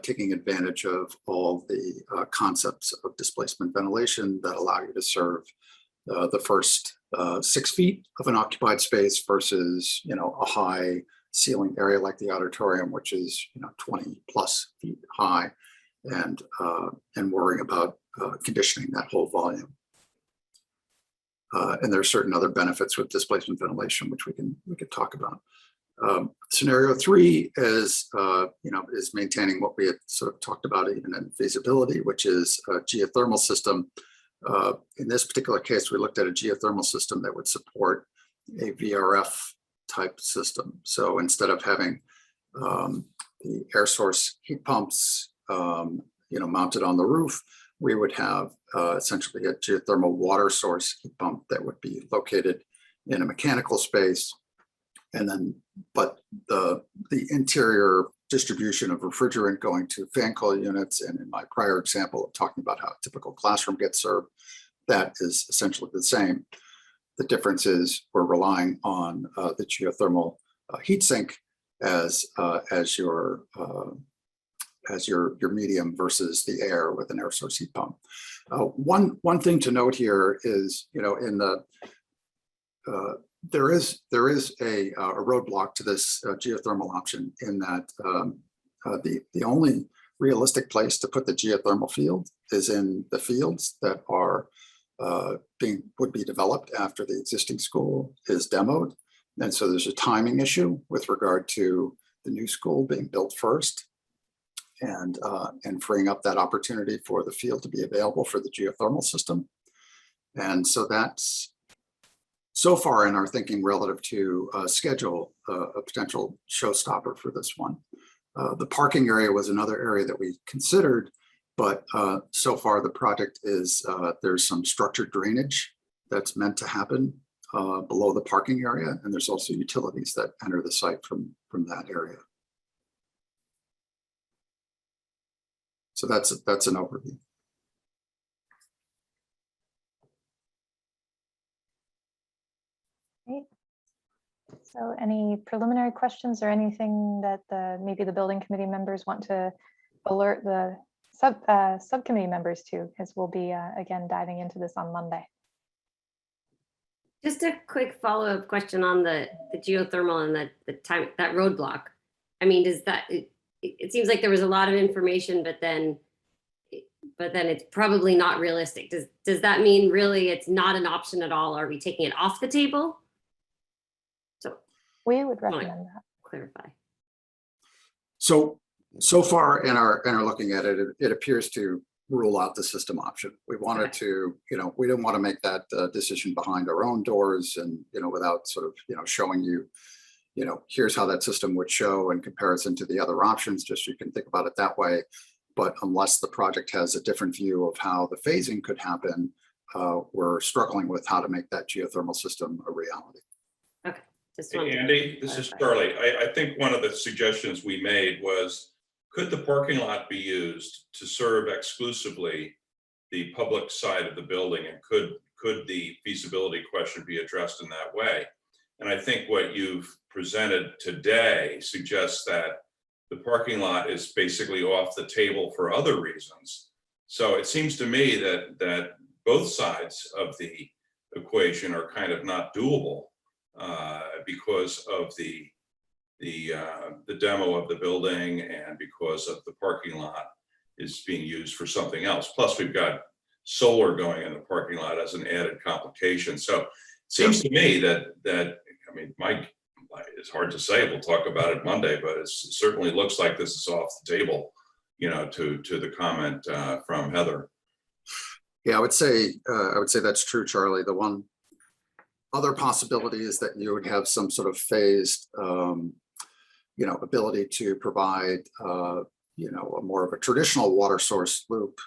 taking advantage of all the concepts of displacement ventilation that allow you to serve the first 6 feet of an occupied space versus, a high ceiling area like the auditorium, which is 20 plus feet high, and worrying about conditioning that whole volume. And there are certain other benefits with displacement ventilation, which we could talk about. Scenario three is is maintaining what we had sort of talked about even in feasibility, which is a geothermal system. In this particular case, we looked at a geothermal system that would support a VRF type system. So instead of having the air source heat pumps, mounted on the roof, we would have essentially a geothermal water source heat pump that would be located in a mechanical space. And then, but the interior distribution of refrigerant going to fan coil units, and in my prior example of talking about how a typical classroom gets served, that is essentially the same. The difference is we're relying on the geothermal heat sink as your medium versus the air with an air source heat pump. One thing to note here is, in the there is a roadblock to this geothermal option in that the only realistic place to put the geothermal field is in the fields that are would be developed after the existing school is demoed. And so there's a timing issue with regard to the new school being built first and freeing up that opportunity for the field to be available for the geothermal system. And so that's so far in our thinking relative to schedule, a potential showstopper for this one. The parking area was another area that we considered, but so far the project is, there's some structured drainage that's meant to happen below the parking area. And there's also utilities that enter the site from that area. So that's an overview. Great. So any preliminary questions or anything that maybe the building committee members want to alert the subcommittee members to, because we'll be again diving into this on Monday. Just a quick follow-up question on the geothermal and the time, that roadblock. I mean, does that, it seems like there was a lot of information, but then it's probably not realistic. Does that mean really it's not an option at all? Are we taking it off the table? So we would recommend that. Clarify. So far in our looking at it, it appears to rule out the system option. We wanted to, we didn't want to make that decision behind our own doors and, without sort of, showing you, here's how that system would show in comparison to the other options, just so you can think about it that way. But unless the project has a different view of how the phasing could happen, we're struggling with how to make that geothermal system a reality. Okay. Hey, Andy, this is Charlie. I think one of the suggestions we made was, could the parking lot be used to serve exclusively the public side of the building? And could the feasibility question be addressed in that way? And I think what you've presented today suggests that the parking lot is basically off the table for other reasons. So it seems to me that both sides of the equation are kind of not doable because of the demo of the building and because of the parking lot is being used for something else. Plus, we've got solar going in the parking lot as an added complication. So it seems to me that I mean, Mike, it's hard to say. We'll talk about it Monday, but it certainly looks like this is off the table, you know, to the comment from Heather. Yeah, I would say that's true, Charlie. The one other possibility is that you would have some sort of phased, you know, ability to provide, you know, a more of a traditional water source loop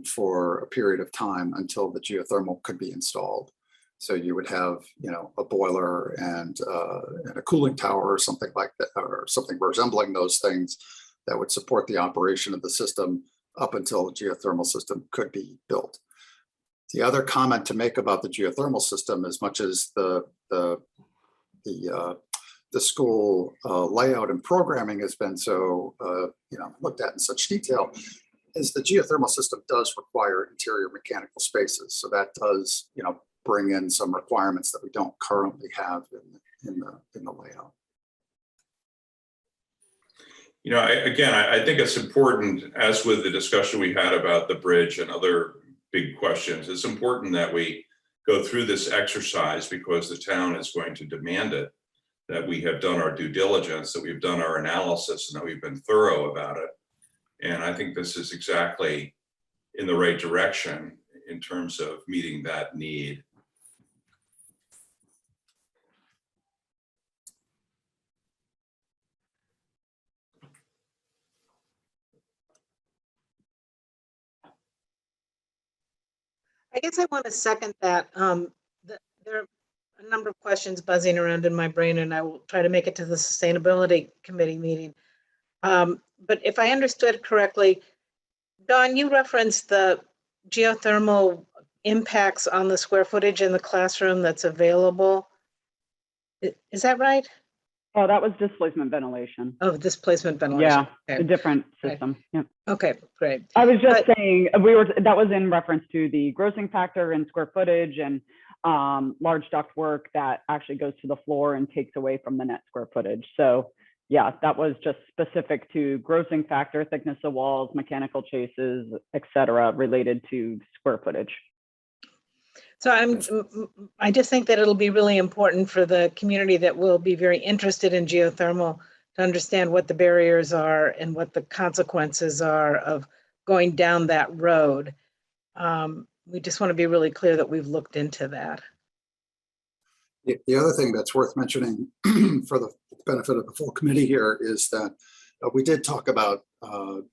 for a period of time until the geothermal could be installed. So you would have, you know, a boiler and a cooling tower or something like that, or something resembling those things that would support the operation of the system up until the geothermal system could be built. The other comment to make about the geothermal system, as much as the school layout and programming has been so you know, looked at in such detail, is the geothermal system does require interior mechanical spaces. So that does, you know, bring in some requirements that we don't currently have in the layout. You know, I think it's important, as with the discussion we had about the bridge and other big questions, it's important that we go through this exercise because the town is going to demand it, that we have done our due diligence, that we've done our analysis, and that we've been thorough about it. And I think this is exactly in the right direction in terms of meeting that need. I guess I want to second that. There are a number of questions buzzing around in my brain, and I will try to make it to the Sustainability Committee meeting. But if I understood correctly, Dawn, you referenced the geothermal impacts on the square footage in the classroom that's available. Is that right? Oh, that was displacement ventilation. Oh, displacement ventilation. Yeah, Okay. a different system. Yep. Okay, great. I was just saying that was in reference to the grossing factor and square footage and large duct work that actually goes to the floor and takes away from the net square footage. So yeah, that was just specific to grossing factor, thickness of walls, mechanical chases, et cetera, related to square footage. So I just think that it'll be really important for the community that will be very interested in geothermal to understand what the barriers are and what the consequences are of going down that road. We just want to be really clear that we've looked into that. The other thing that's worth mentioning for the benefit of the full committee here is that we did talk about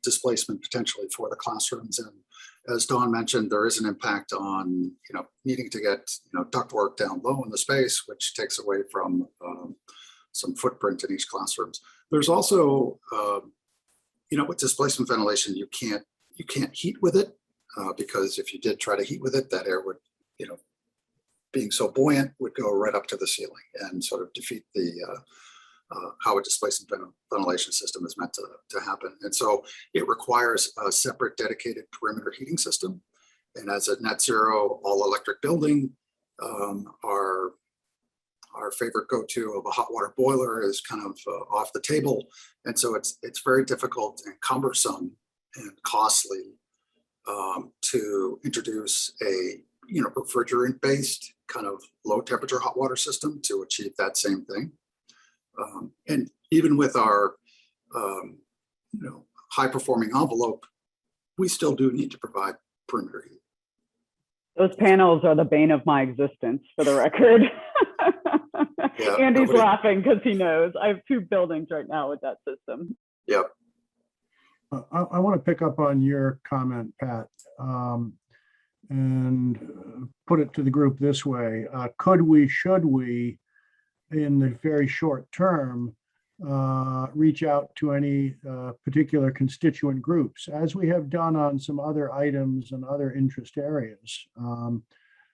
displacement potentially for the classrooms, and as Dawn mentioned, there is an impact on, you know, needing to get, you know, ductwork down low in the space, which takes away from some footprint in each classroom. There's also, you know, with displacement ventilation, you can't heat with it because if you did try to heat with it, that air would, you know, being so buoyant, would go right up to the ceiling and sort of defeat the how a displacement ventilation system is meant to happen. And so it requires a separate dedicated perimeter heating system. And as a net zero all electric building, our favorite go-to of a hot water boiler is kind of off the table. And so it's very difficult and cumbersome and costly to introduce a, you know, refrigerant-based kind of low temperature hot water system to achieve that same thing. And even with our, you know, high performing envelope, we still do need to provide perimeter heat. Those panels are the bane of my existence, for the record. Yeah, Andy's laughing because he knows. I have 2 buildings right now with that system. Yep. I want to pick up on your comment, Pat, and put it to the group this way. Should we, in the very short term, reach out to any particular constituent groups, as we have done on some other items and other interest areas?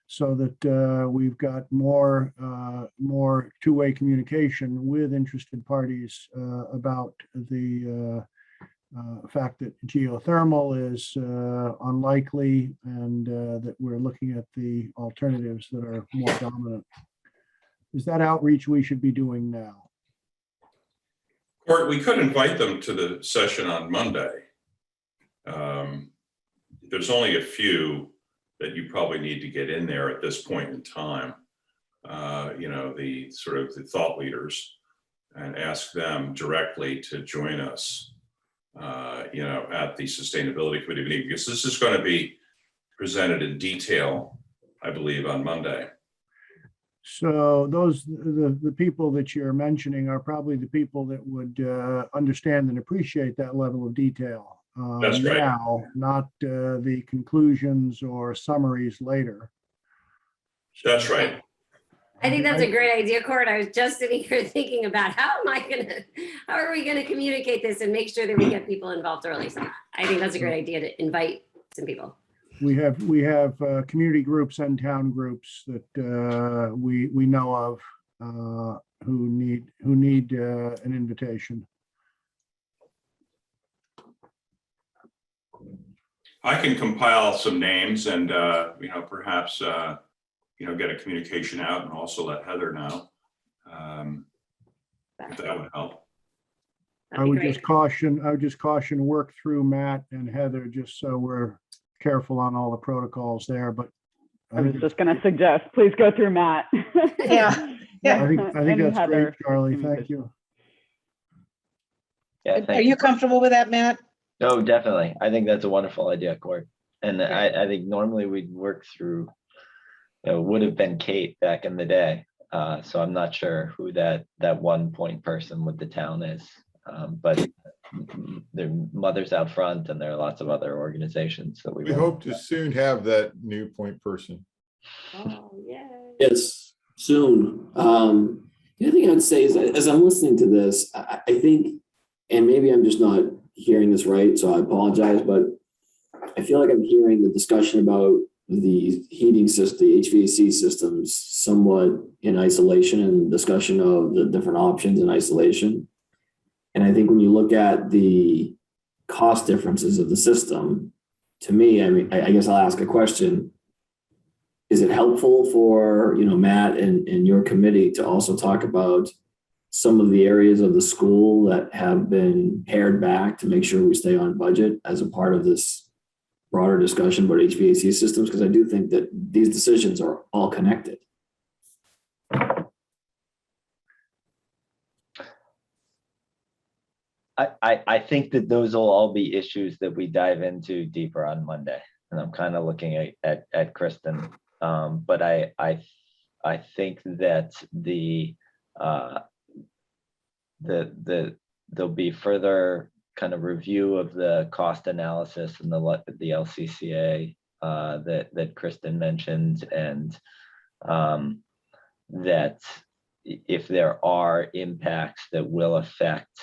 so that we've got more two-way communication with interested parties about the fact that geothermal is unlikely, and that we're looking at the alternatives that are more dominant. Is that outreach we should be doing now? Or we could invite them to the session on Monday. There's only a few that you probably need to get in there at this point in time. You know, the sort of the thought leaders, and ask them directly to join us, you know, at the Sustainability Committee meeting, because this is going to be presented in detail, I believe, on Monday. So the people that you're mentioning are probably the people that would understand and appreciate that level of detail. That's right. Now, not the conclusions or summaries later. That's right. I think that's a great idea, Cord. I was just sitting here thinking about how are we gonna communicate this and make sure that we get people involved early. So I think that's a great idea to invite some people. We have community groups and town groups that we know of who need an invitation. I can compile some names and you know, perhaps you know, get a communication out, and also let Heather know. If that would help. I would just caution work through Matt and Heather, just so we're careful on all the protocols there. But I was just going to suggest, please go through Matt. Yeah. I think that's Heather, great, Charlie. Thank you. Yeah, Are you comfortable with that, Matt? No, definitely. I think that's a wonderful idea, Cord. And I think normally we'd work through, you know, would have been Kate back in the day. So I'm not sure who that one point person with the town is. But there are mothers out front, and there are lots of other organizations that We hope to soon have that new point person. Oh, yeah. Yes, soon. The other thing I'd say is, as I'm listening to this, I think, and maybe I'm just not hearing this right, so I apologize, but I feel like I'm hearing the discussion about the heating system, the HVAC systems, somewhat in isolation, and discussion of the different options in isolation. And I think when you look at the cost differences of the system, to me, I mean, I guess I'll ask a question. Is it helpful for, you know, Matt and your committee to also talk about some of the areas of the school that have been pared back to make sure we stay on budget as a part of this broader discussion about HVAC systems? Because I do think that these decisions are all connected. I think that those will all be issues that we dive into deeper on Monday. And I'm kind of looking at Kristen. But I think that there'll be further kind of review of the cost analysis and the LCCA that Kristen mentioned, and that if there are impacts that will affect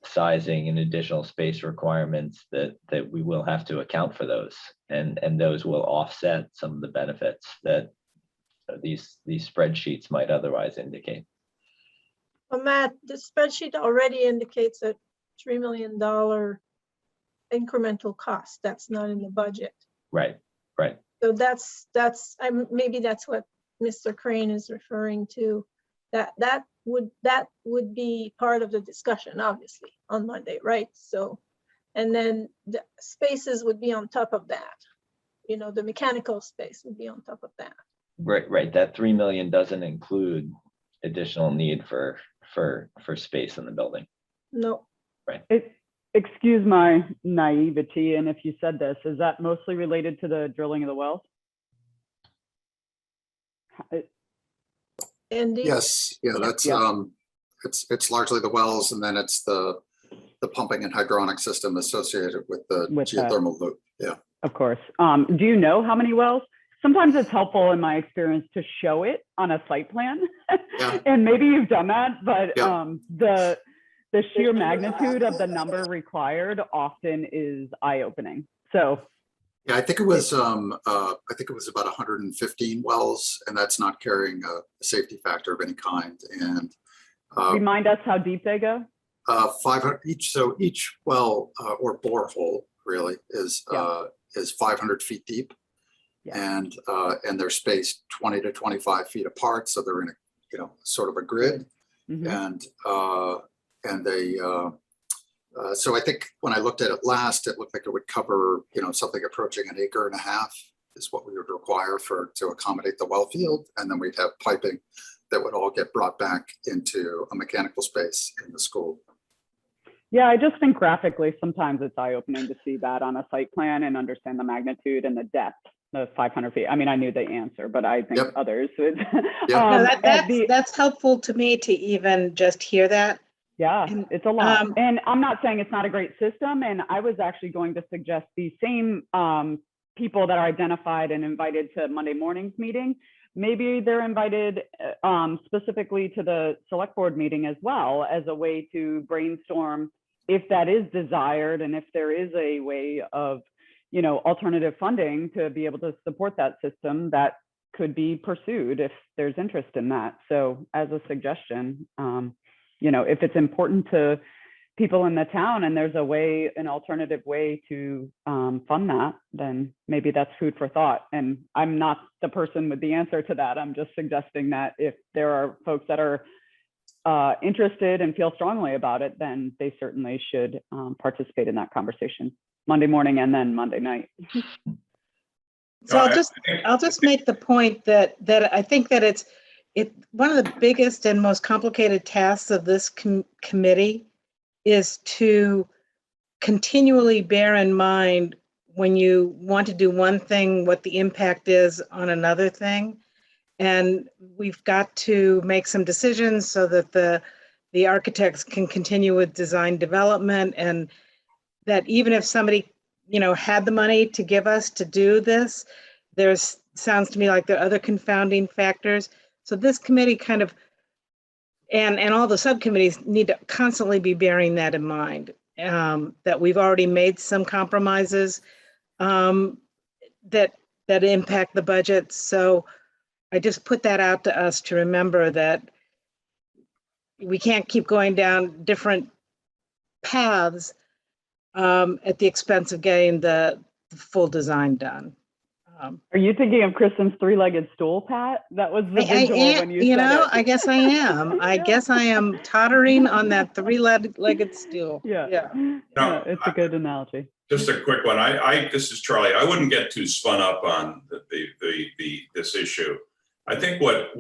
sizing and additional space requirements, that we will have to account for those, and those will offset some of the benefits that these spreadsheets might otherwise indicate. Well, Matt, the spreadsheet already indicates a $3 million incremental cost. That's not in the budget. Right. So maybe that's what Mr. Crane is referring to. That would be part of the discussion, obviously, on Monday, right? So, and then the spaces would be on top of that. You know, the mechanical space would be on top of that. Right. That 3 million doesn't include additional need for space in the building. No. Right. Excuse my naivety, and if you said this, is that mostly related to the drilling of the wells? Andy? Yes, yeah, that's it's largely the wells, and then it's the pumping and hydronic system associated with the geothermal loop. Yeah. Of course. Do you know how many wells? Sometimes it's helpful in my experience to show it on a site plan. And maybe you've done that, but the sheer magnitude of the number required often is eye-opening. So Yeah, I think it was about 115 wells, and that's not carrying a safety factor of any kind. And Remind us how deep they go. 500 each. So each well or borehole really is 500 feet deep, and they're spaced 20 to 25 feet apart. So they're in a sort of a grid, and they. So I think when I looked at it last, it looked like it would cover something approaching 1.5 acres is what we would require to accommodate the well field, and then we'd have piping that would all get brought back into a mechanical space in the school. Yeah, I just think graphically, sometimes it's eye-opening to see that on a site plan and understand the magnitude and the depth of 500 feet. I mean, I knew the answer, but I think others would. No, that's helpful to me to even just hear that. Yeah, it's a lot. And I'm not saying it's not a great system. And I was actually going to suggest the same people that are identified and invited to Monday morning's meeting, maybe they're invited specifically to the select board meeting as well, as a way to brainstorm if that is desired and if there is a way of, alternative funding to be able to support that system that could be pursued if there's interest in that. So as a suggestion, if it's important to people in the town and there's an alternative way to fund that, then maybe that's food for thought. And I'm not the person with the answer to that. I'm just suggesting that if there are folks that are interested and feel strongly about it, then they certainly should participate in that conversation Monday morning and then Monday night. So I'll just make the point that I think that it's one of the biggest and most complicated tasks of this committee is to continually bear in mind when you want to do one thing, what the impact is on another thing. And we've got to make some decisions so that the architects can continue with design development, and that even if somebody, had the money to give us to do this, sounds to me like there are other confounding factors. So this committee kind of, and all the subcommittees need to constantly be bearing that in mind, that we've already made some compromises that impact the budget. So I just put that out to us to remember that we can't keep going down different paths at the expense of getting the full design done. Are you thinking of Kristen's three-legged stool, Pat? That was the visual when you said it. I guess I am. I guess I am tottering on that three-legged stool. Yeah, it's a good analogy. Just a quick one. This is Charlie. I wouldn't get too spun up on this issue. I think what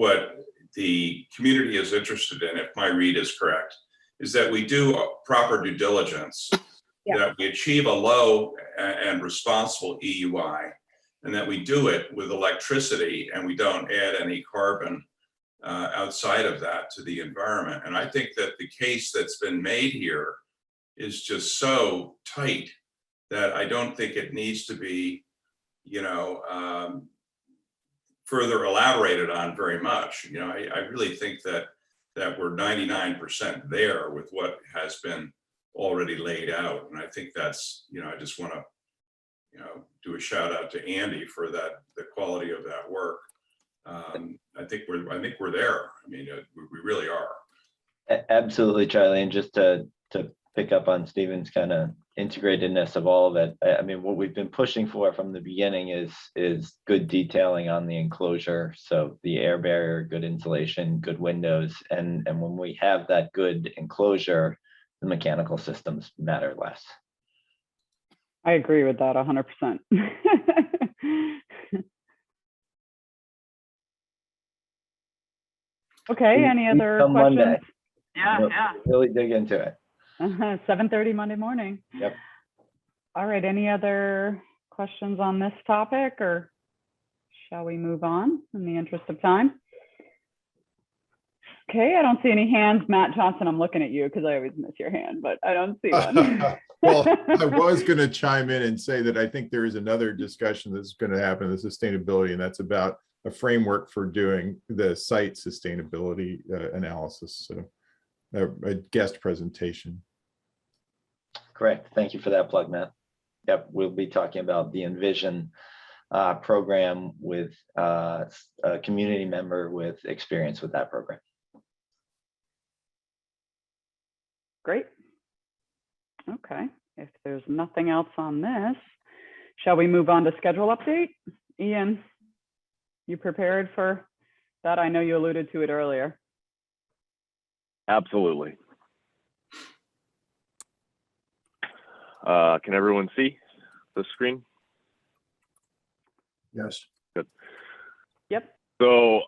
the community is interested in, if my read is correct, is that we do a proper due diligence, that we achieve a low and responsible EUI, and that we do it with electricity and we don't add any carbon outside of that to the environment. And I think that the case that's been made here is just so tight that I don't think it needs to be, further elaborated on very much. I really think that we're 99% there with what has been already laid out. And I think that's, I just want to, do a shout out to Andy for the quality of that work. I think we're there. I mean, we really are. Absolutely, Charlie. And just to pick up on Stephen's kind of integratedness of all of it, I mean, what we've been pushing for from the beginning is good detailing on the enclosure. So the air barrier, good insulation, good windows. And when we have that good enclosure, the mechanical systems matter less. I agree with that 100%. Okay, any other questions? Monday. Yeah. Really dig into it. 7:30 Monday morning. Yep. All right, any other questions on this topic, or shall we move on in the interest of time? Okay, I don't see any hands. Matt Johnson, I'm looking at you because I always miss your hand, but I don't see one. Well, I was going to chime in and say that I think there is another discussion that's going to happen in the sustainability, and that's about a framework for doing the site sustainability analysis. So a guest presentation. Correct. Thank you for that plug, Matt. Yep, we'll be talking about the Envision program with a community member with experience with that program. Great. Okay, if there's nothing else on this, shall we move on to schedule update? Ian, you prepared for that? I know you alluded to it earlier. Absolutely. Can everyone see the screen? Yes. Good. Yep. So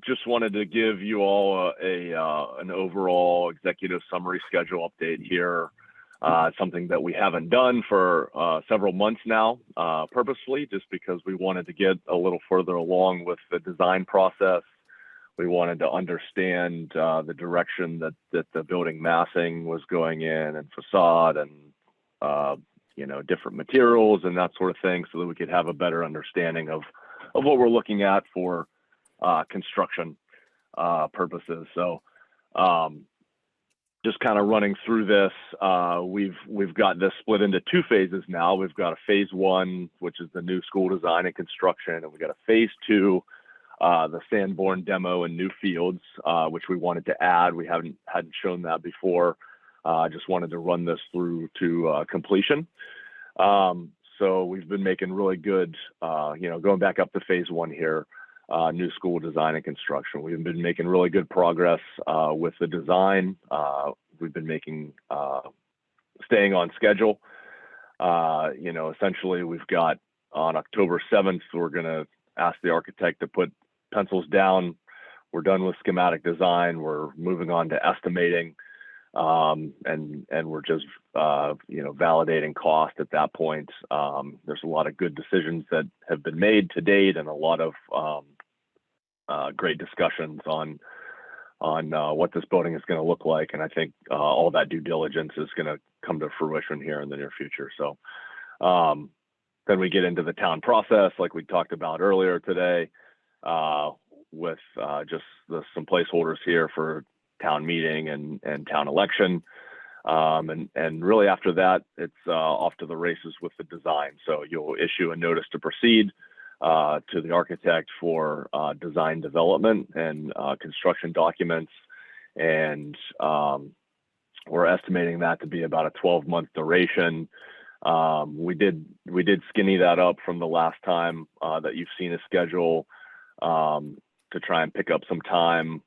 just wanted to give you all an overall executive summary schedule update here. Something that we haven't done for several months now, purposefully, just because we wanted to get a little further along with the design process. We wanted to understand the direction that the building massing was going in, and facade, and you know, different materials and that sort of thing, so that we could have a better understanding of what we're looking at for construction purposes. So just kind of running through this, we've got this split into two phases now. We've got a phase one, which is the new school design and construction, and we got a phase two, the Sanborn demo and new fields, which we wanted to add. We hadn't shown that before. Just wanted to run this through to completion. So we've been making really good, you know, going back up to phase one here, new school design and construction. We've been making really good progress with the design. We've been making, staying on schedule. You know, essentially we've got on October 7th, we're gonna ask the architect to put pencils down. We're done with schematic design. We're moving on to estimating. And we're just, you know, validating cost at that point. There's a lot of good decisions that have been made to date, and a lot of great discussions on what this building is going to look like. And I think all that due diligence is going to come to fruition here in the near future. So then we get into the town process, like we talked about earlier today, with just some placeholders here for town meeting and town election. And really after that, it's off to the races with the design. So you'll issue a notice to proceed to the architect for design development and construction documents. And we're estimating that to be about a 12-month duration. We did skinny that up from the last time that you've seen a schedule to try and pick up some time,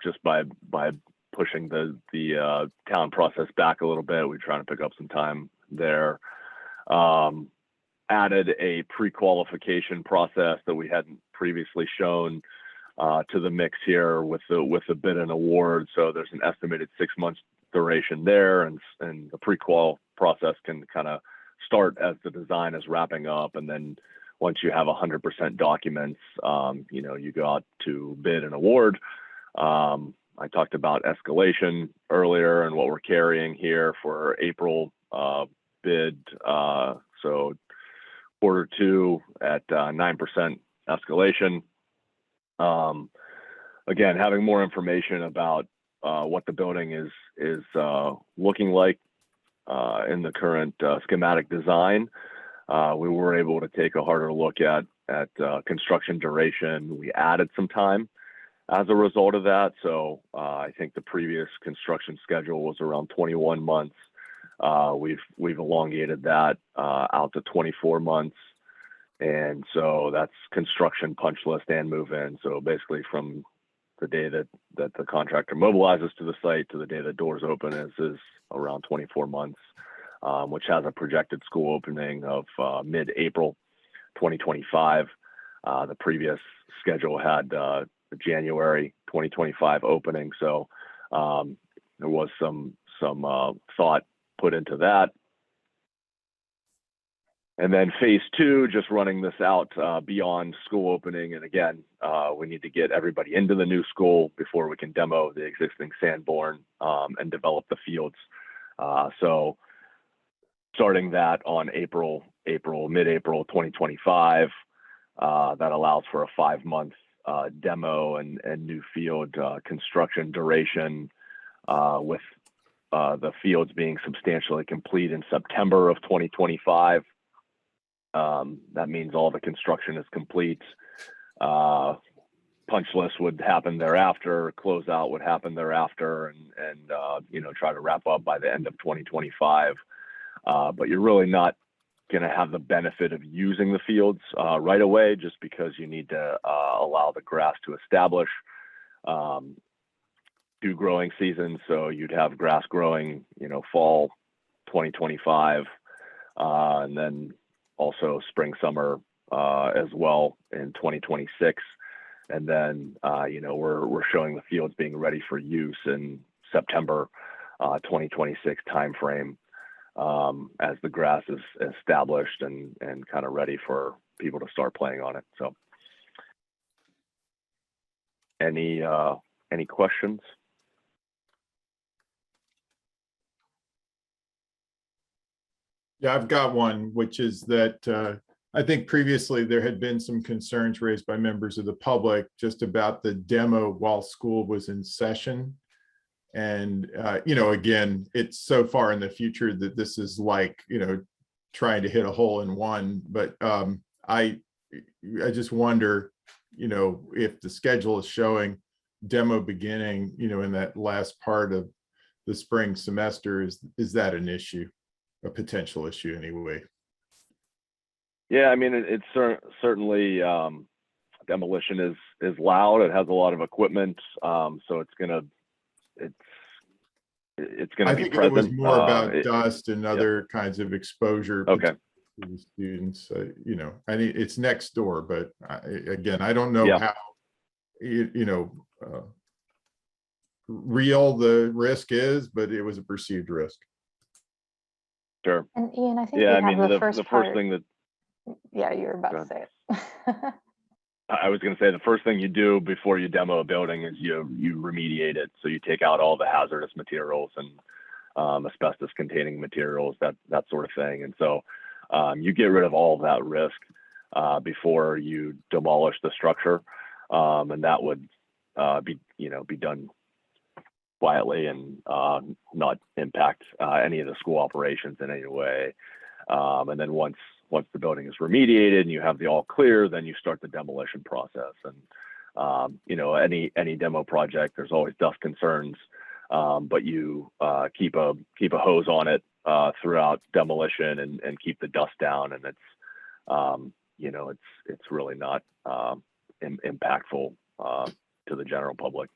just by pushing the town process back a little bit. We're trying to pick up some time there. Added a pre-qualification process that we hadn't previously shown to the mix here with the bid and award. So there's an estimated 6 months duration there, and the pre-qual process can kind of start as the design is wrapping up, and then once you have 100% documents, you know, you go out to bid and award. I talked about escalation earlier and what we're carrying here for April bid. So quarter two at 9% escalation. Again, having more information about what the building is looking like in the current schematic design, we were able to take a harder look at construction duration. We added some time as a result of that. So I think the previous construction schedule was around 21 months. We've elongated that out to 24 months. And so that's construction punch list and move in. So basically from the day that the contractor mobilizes to the site to the day the doors open is around 24 months, which has a projected school opening of mid-April 2025. The previous schedule had January 2025 opening. So there was some thought put into that. And then phase two, just running this out beyond school opening. And again, we need to get everybody into the new school before we can demo the existing Sanborn and develop the fields. So starting that on mid-April 2025, that allows for a 5-month demo and new field construction duration with the fields being substantially complete in September of 2025. That means all the construction is complete. Punch list would happen thereafter, closeout would happen thereafter, and you know, try to wrap up by the end of 2025. But you're really not going to have the benefit of using the fields right away, just because you need to allow the grass to establish. Do growing seasons, so you'd have grass growing, you know, fall 2025, and then also spring, summer as well in 2026. And then, you know, we're showing the fields being ready for use in September 2026 timeframe, as the grass is established and kind of ready for people to start playing on it. So, any questions? Yeah, I've got one, which is that I think previously there had been some concerns raised by members of the public just about the demo while school was in session. And, you know, again, it's so far in the future that this is like, you know, trying to hit a hole in one. But I just wonder, you know, if the schedule is showing demo beginning, you know, in that last part of the spring semester, is that an issue? A potential issue anyway? Yeah, I mean, it's certainly demolition is loud. It has a lot of equipment, so it's gonna be I think present. it was more about dust and other kinds of exposure. Okay. To the students, you know, I mean, it's next door, but again, I don't know how you know real the risk is, but it was a perceived risk. Sure. And Ian, I think yeah, we I mean, have the first first thing that yeah, you were about to say it. I was going to say, the first thing you do before you demo a building is you remediate it. So you take out all the hazardous materials and asbestos containing materials, that sort of thing. And so you get rid of all of that risk before you demolish the structure, and that would be done quietly and not impact any of the school operations in any way. And then once the building is remediated and you have the all clear, then you start the demolition process. And you know, any demo project, there's always dust concerns, but you keep a hose on it throughout demolition and keep the dust down. And it's you know, it's really not impactful to the general public.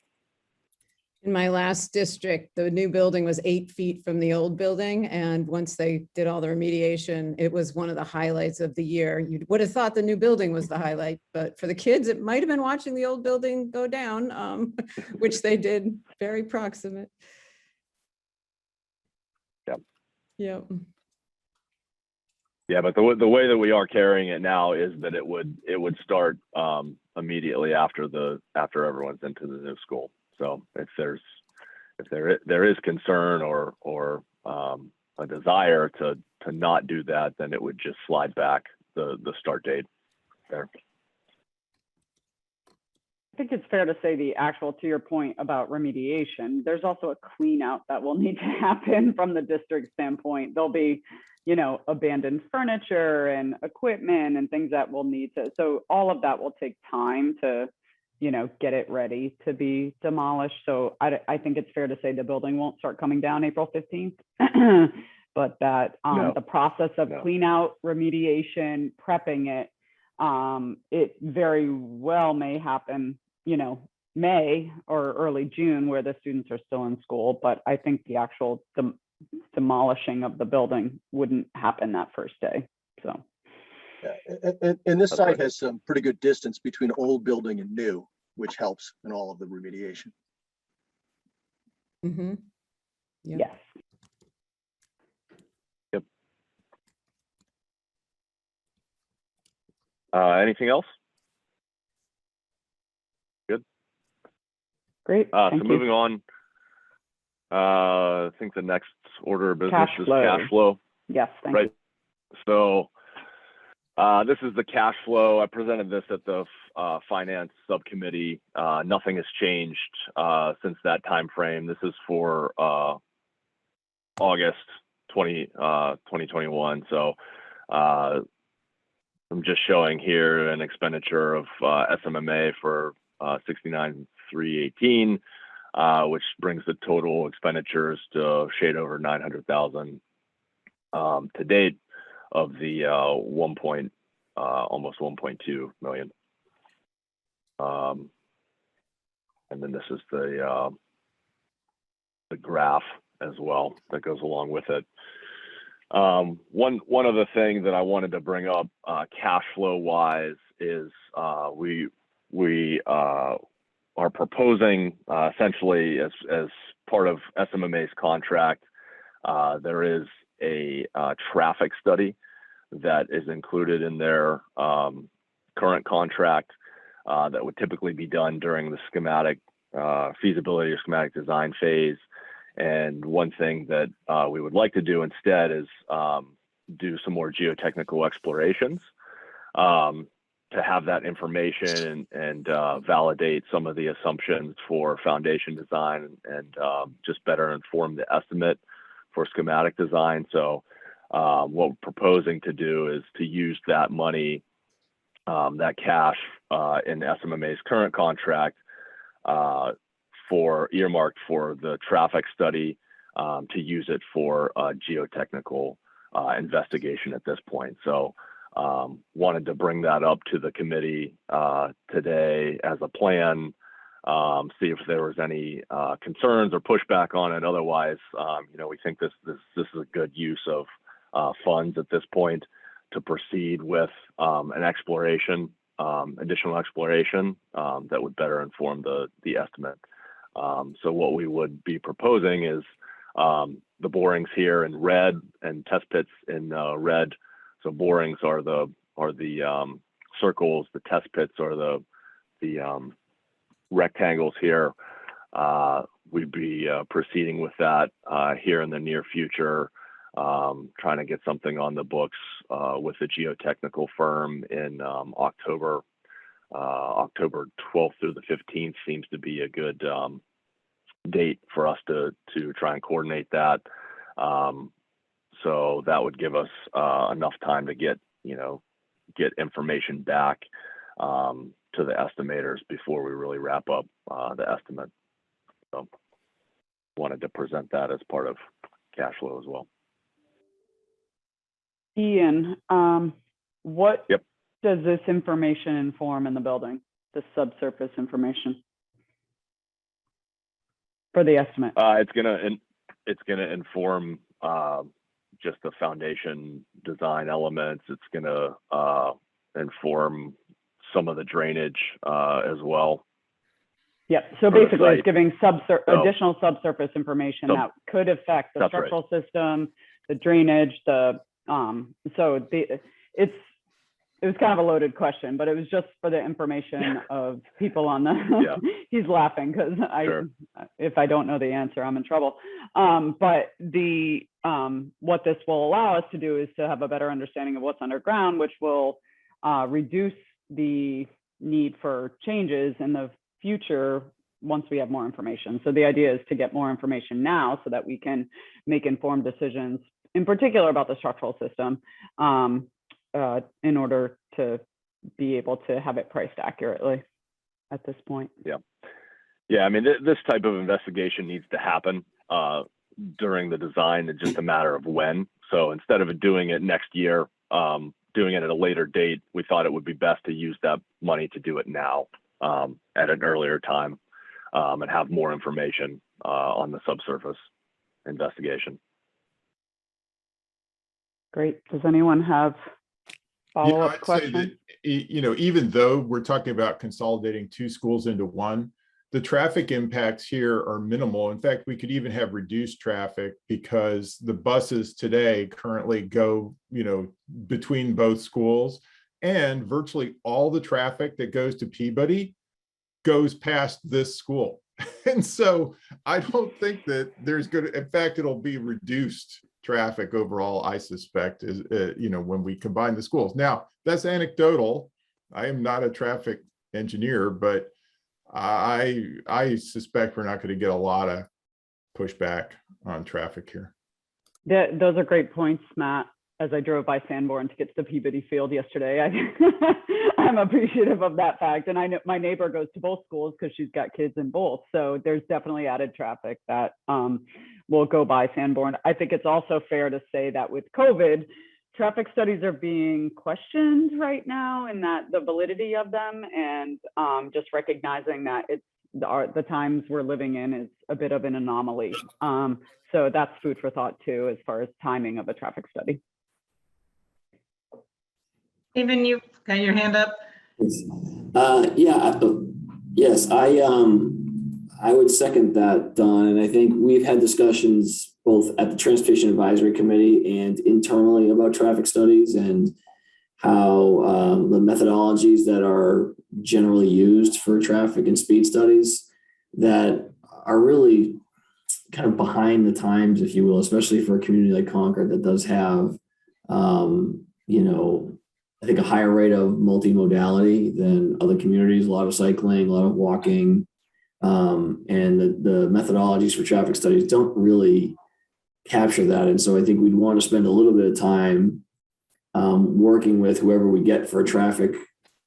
In my last district, the new building was 8 feet from the old building. And once they did all the remediation, it was one of the highlights of the year. You would have thought the new building was the highlight, but for the kids, it might've been watching the old building go down, which they did very proximate. Yep. Yep. Yeah, but the way that we are carrying it now is that it would start immediately after everyone's into the new school. So if there is concern or a desire to not do that, then it would just slide back the start date there. I think it's fair to say to your point about remediation, there's also a clean out that will need to happen from the district standpoint. There'll be, you know, abandoned furniture and equipment and things that will need to, so all of that will take time to, you know, get it ready to be demolished. So I think it's fair to say the building won't start coming down April 15th, but that the process of clean out, remediation, prepping it, it very well may happen, you know, May or early June where the students are still in school. But I think the actual demolishing of the building wouldn't happen that first day. So. And this site has some pretty good distance between old building and new, which helps in all of the remediation. Mm-hmm. Yep. Yes. Yep. Anything else? Good. Great. So moving on, I think the next order of business is cash flow. Yes. Thank you. So this is the cash flow. I presented this at the finance subcommittee. Nothing has changed since that time frame. This is for August 2021. So I'm just showing here an expenditure of SMMA for 69,318, which brings the total expenditures to shade over 900,000 to date of the almost 1.2 million. And then this is the graph as well that goes along with it. One other thing that I wanted to bring up, cash flow wise, is we are proposing essentially as part of SMMA's contract, there is a traffic study that is included in their current contract that would typically be done during the schematic feasibility or schematic design phase. And one thing that we would like to do instead is do some more geotechnical explorations to have that information and validate some of the assumptions for foundation design and just better inform the estimate for schematic design. So what we're proposing to do is to use that money, that cash in SMMA's current contract for earmarked for the traffic study to use it for geotechnical investigation at this point. So wanted to bring that up to the committee today as a plan, see if there was any concerns or pushback on it. Otherwise, we think this is a good use of funds at this point to proceed with an exploration, additional exploration that would better inform the estimate. So what we would be proposing is the borings here in red and test pits in red. So borings are the circles, the test pits are the rectangles here. We'd be proceeding with that here in the near future, trying to get something on the books with a geotechnical firm in October. October 12th through the 15th seems to be a good date for us to try and coordinate that. So that would give us enough time to get information back to the estimators before we really wrap up the estimate. So wanted to present that as part of cash flow as well. Ian, what does this information inform in the building, the subsurface information for the estimate? It's gonna inform just the foundation design elements. It's gonna inform some of the drainage as well. Yeah, so basically it's giving additional subsurface information that could affect the structural system, the drainage, it was kind of a loaded question, but it was just for the information of people on the, he's laughing because if I don't know the answer, I'm in trouble. But what this will allow us to do is to have a better understanding of what's underground, which will reduce the need for changes in the future once we have more information. So the idea is to get more information now so that we can make informed decisions, in particular about the structural system, in order to be able to have it priced accurately at this point. Yeah, I mean, this type of investigation needs to happen during the design. It's just a matter of when. So instead of doing it next year, doing it at a later date, we thought it would be best to use that money to do it now at an earlier time and have more information on the subsurface investigation. Great. Does anyone have follow-up questions? Even though we're talking about consolidating two schools into one, the traffic impacts here are minimal. In fact, we could even have reduced traffic because the buses today currently go, between both schools, and virtually all the traffic that goes to Peabody goes past this school. And so I don't think that there's in fact, it'll be reduced traffic overall, I suspect, is when we combine the schools. Now, that's anecdotal. I am not a traffic engineer, but I suspect we're not going to get a lot of pushback on traffic here. Those are great points, Matt. As I drove by Sanborn to get to the Peabody Field yesterday, I'm appreciative of that fact. And I know my neighbor goes to both schools because she's got kids in both. So there's definitely added traffic that will go by Sanborn. I think it's also fair to say that with COVID, traffic studies are being questioned right now, and that the validity of them, and just recognizing that it's the times we're living in is a bit of an anomaly. So that's food for thought too, as far as timing of a traffic study. Stephen, you've got your hand up. Yes, I would second that, Don. And I think we've had discussions both at the Transportation Advisory Committee and internally about traffic studies and how the methodologies that are generally used for traffic and speed studies that are really kind of behind the times, if you will, especially for a community like Concord that does have, I think a higher rate of multimodality than other communities, a lot of cycling, a lot of walking, and the methodologies for traffic studies don't really capture that. And so I think we'd want to spend a little bit of time working with whoever we get for a traffic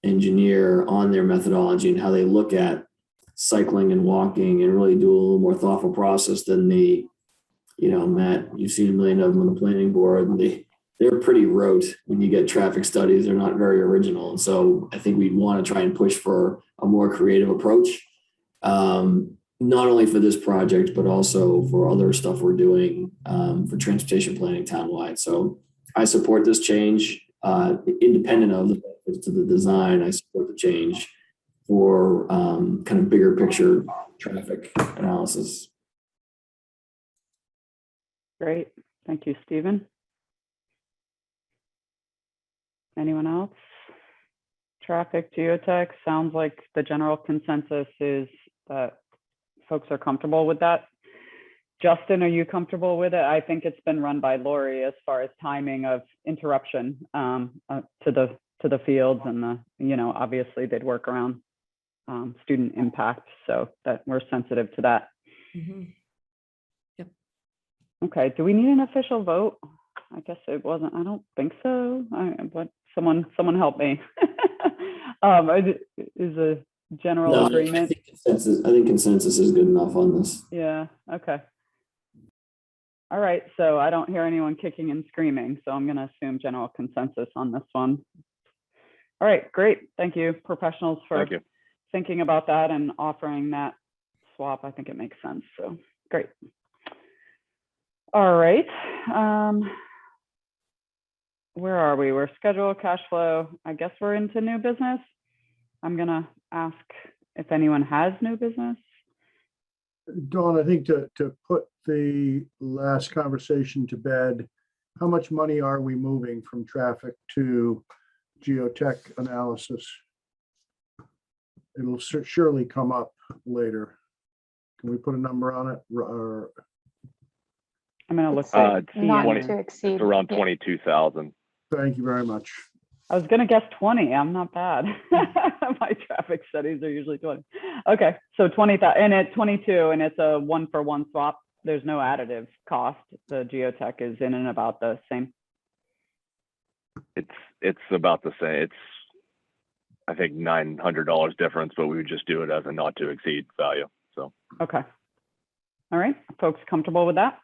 engineer on their methodology and how they look at cycling and walking, and really do a little more thoughtful process than Matt, you've seen a million of them on the planning board, and they're pretty rote when you get traffic studies. They're not very original. And so I think we'd want to try and push for a more creative approach, not only for this project, but also for other stuff we're doing for transportation planning townwide. So I support this change, independent of the benefits to the design. I support the change for kind of bigger picture traffic analysis. Great. Thank you, Stephen. Anyone else? Traffic, geotech, sounds like the general consensus is that folks are comfortable with that. Justin, are you comfortable with it? I think it's been run by Lori as far as timing of interruption to the fields, and obviously they'd work around student impact, so that we're sensitive to that. Mm-hmm. Yep. Okay, do we need an official vote? I guess it wasn't, I don't think so, but someone help me. Is a general agreement? I think consensus is good enough on this. Yeah, okay. All right, so I don't hear anyone kicking and screaming, so I'm gonna assume general consensus on this one. All right, great, thank you, professionals, for thinking about that and offering that swap. I think it makes sense, so great. All right. Where are we? We're schedule, cash flow. I guess we're into new business. I'm gonna ask if anyone has new business. Dawn, I think to put the last conversation to bed, how much money are we moving from traffic to geotech analysis? It'll surely come up later. Can we put a number on it? Or I'm gonna look at not to exceed. It's around 22,000. Thank you very much. I was gonna guess 20. I'm not bad. My traffic studies are usually 20. Okay, so 20,000, and at 22, and it's a 1-for-1 swap. There's no additive cost. The geotech is in and about the same. It's about the same. It's, I think, $900 difference, but we would just do it as a not to exceed value. So okay. All right, folks comfortable with that?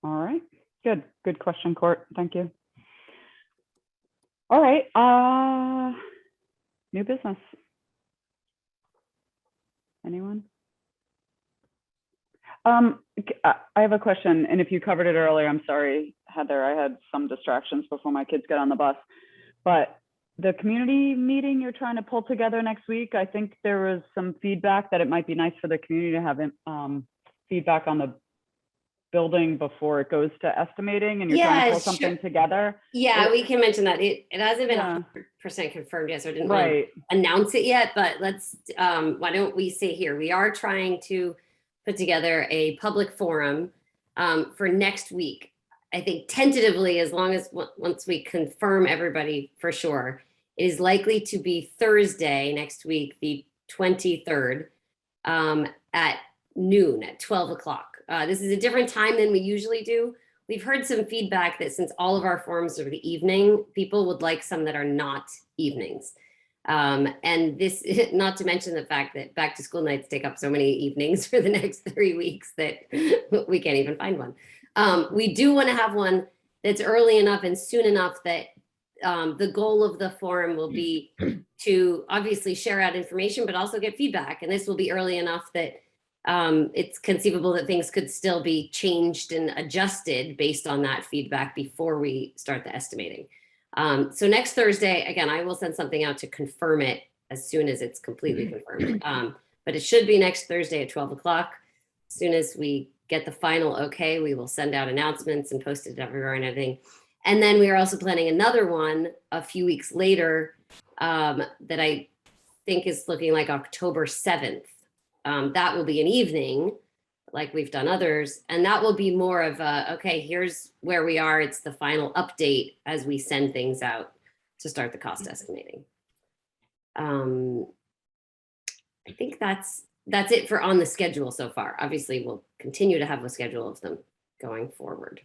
All right, good question, Court. Thank you. All right, new business. Anyone? I have a question, and if you covered it earlier, I'm sorry, Heather, I had some distractions before my kids got on the bus, but the community meeting you're trying to pull together next week, I think there was some feedback that it might be nice for the community to have feedback on the building before it goes to estimating, and you're trying to pull something together. Yeah, we can mention that. It hasn't been 100% confirmed yet, so I didn't want to announce it yet, but let's, why don't we say here, we are trying to put together a public forum for next week. I think tentatively, as long as once we confirm everybody for sure, it is likely to be Thursday next week, the 23rd, at noon, at 12 o'clock. This is a different time than we usually do. We've heard some feedback that since all of our forums are the evening, people would like some that are not evenings. And this, not to mention the fact that back to school nights take up so many evenings for the next 3 weeks that we can't even find one. We do want to have one that's early enough and soon enough that the goal of the forum will be to obviously share out information, but also get feedback. And this will be early enough that it's conceivable that things could still be changed and adjusted based on that feedback before we start the estimating. So next Thursday, again, I will send something out to confirm it as soon as it's completely confirmed. But it should be next Thursday at 12 o'clock. As soon as we get the final okay, we will send out announcements and post it everywhere and everything. And then we are also planning another one a few weeks later that I think is looking like October 7th. That will be an evening, like we've done others. And that will be more of a, okay, here's where we are. It's the final update as we send things out to start the cost estimating. I think that's it for on the schedule so far. Obviously, we'll continue to have a schedule of them going forward.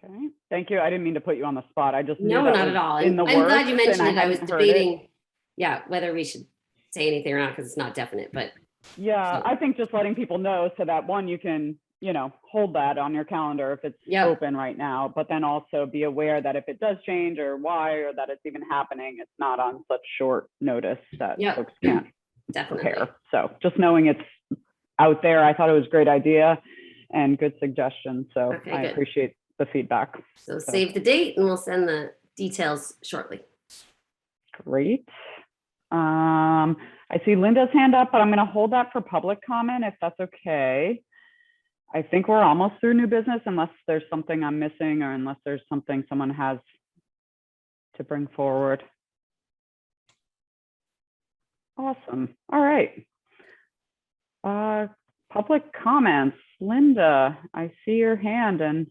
Okay, thank you. I didn't mean to put you on the spot. I just knew No, that not was at all. in the I'm glad works you mentioned and it. I was hadn't heard it. debating, yeah, whether we should say anything or not because it's not definite, but. Yeah, I think just letting people know so that one, you can, hold that on your calendar if it's open right now, but then also be aware that if it does change or why, or that it's even happening, it's not on such short notice that folks can't prepare. So just knowing it's out there, I thought it was a great idea and good suggestion. So Okay, I good. appreciate the feedback. So save the date and we'll send the details shortly. Great. I see Linda's hand up, but I'm going to hold that for public comment if that's okay. I think we're almost through new business unless there's something I'm missing or unless there's something someone has to bring forward. Awesome. All right. Public comments. Linda, I see your hand and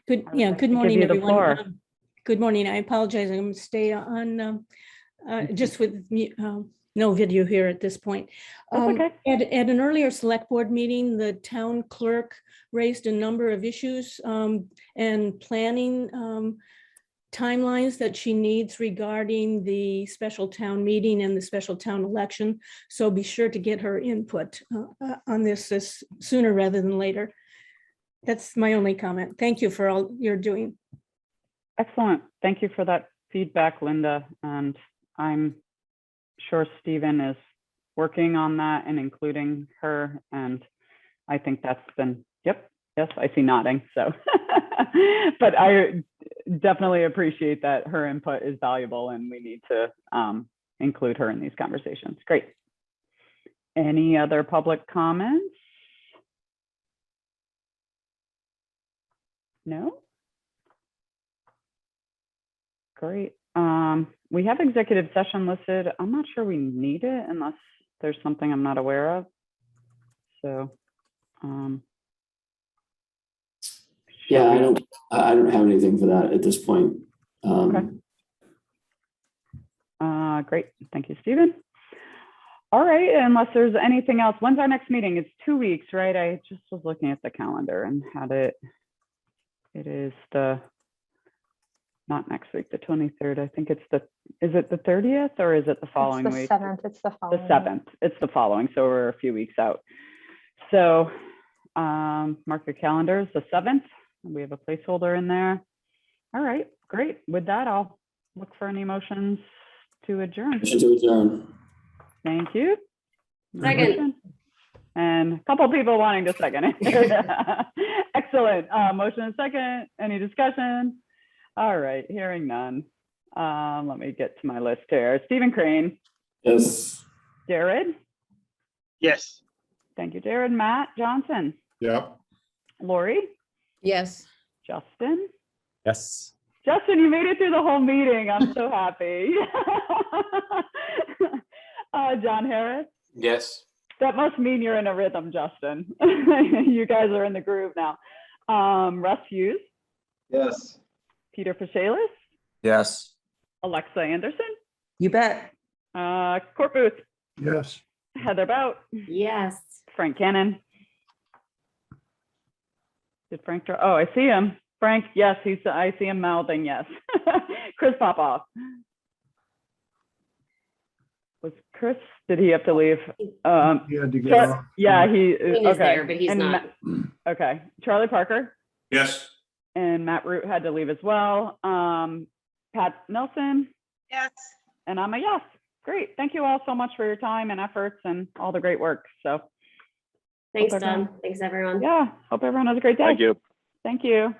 good morning, everyone. Good morning. I apologize. I'm going to stay on just with no video here at this point. Okay. At an earlier select board meeting, the town clerk raised a number of issues and planning timelines that she needs regarding the special town meeting and the special town election. So be sure to get her input on this sooner rather than later. That's my only comment. Thank you for all you're doing. Excellent. Thank you for that feedback, Linda. And I'm sure Stephen is working on that and including her. And I think that's been, yes, I see nodding. So, but I definitely appreciate that her input is valuable and we need to include her in these conversations. Great. Any other public comments? No? Great. We have executive session listed. I'm not sure we need it unless there's something I'm not aware of. So, yeah, I don't have anything for that at this point. Okay. Great. Thank you, Stephen. All right. Unless there's anything else, when's our next meeting? It's 2 weeks, right? I just was looking at the calendar and had it. It is not next week, the 23rd. I think it's is it the 30th or is it the following week? It's the 7th. It's the following. The 7th. It's the following. So we're a few weeks out. So mark your calendars, the 7th. We have a placeholder in there. All right, great. With that, I'll look for any motions to adjourn. Motion to adjourn. Thank you. Second. And a couple people wanting to second it. Excellent. Motion and second. Any discussion? All right, hearing none. Let me get to my list here. Stephen Crane. Yes. Jared. Yes. Thank you, Jared. Matt Johnson. Yep. Lori. Yes. Justin. Yes. Justin, you made it through the whole meeting. I'm so happy. John Harris. Yes. That must mean you're in a rhythm, Justin. You guys are in the groove now. Russ Hughes. Yes. Peter Pachalis. Yes. Alexa Anderson. You bet. Court Booth. Yes. Heather Bout. Yes. Frank Cannon. Did Frank, oh, I see him. Frank, yes, I see him mouthing yes. Chris Popoff. Was Chris, did he have to leave? He had to get off. Yeah, he, Dean is there, but he's And not. Okay, Charlie Parker Yes. and Matt Root had to leave as well. Pat Nelson. Yes. And I'm a yes. Great. Thank you all so much for your time and efforts and all the great work. So Thanks, hope everyone- Don. Thanks, everyone. Yeah, hope everyone has a great day. Thank you. Thank you.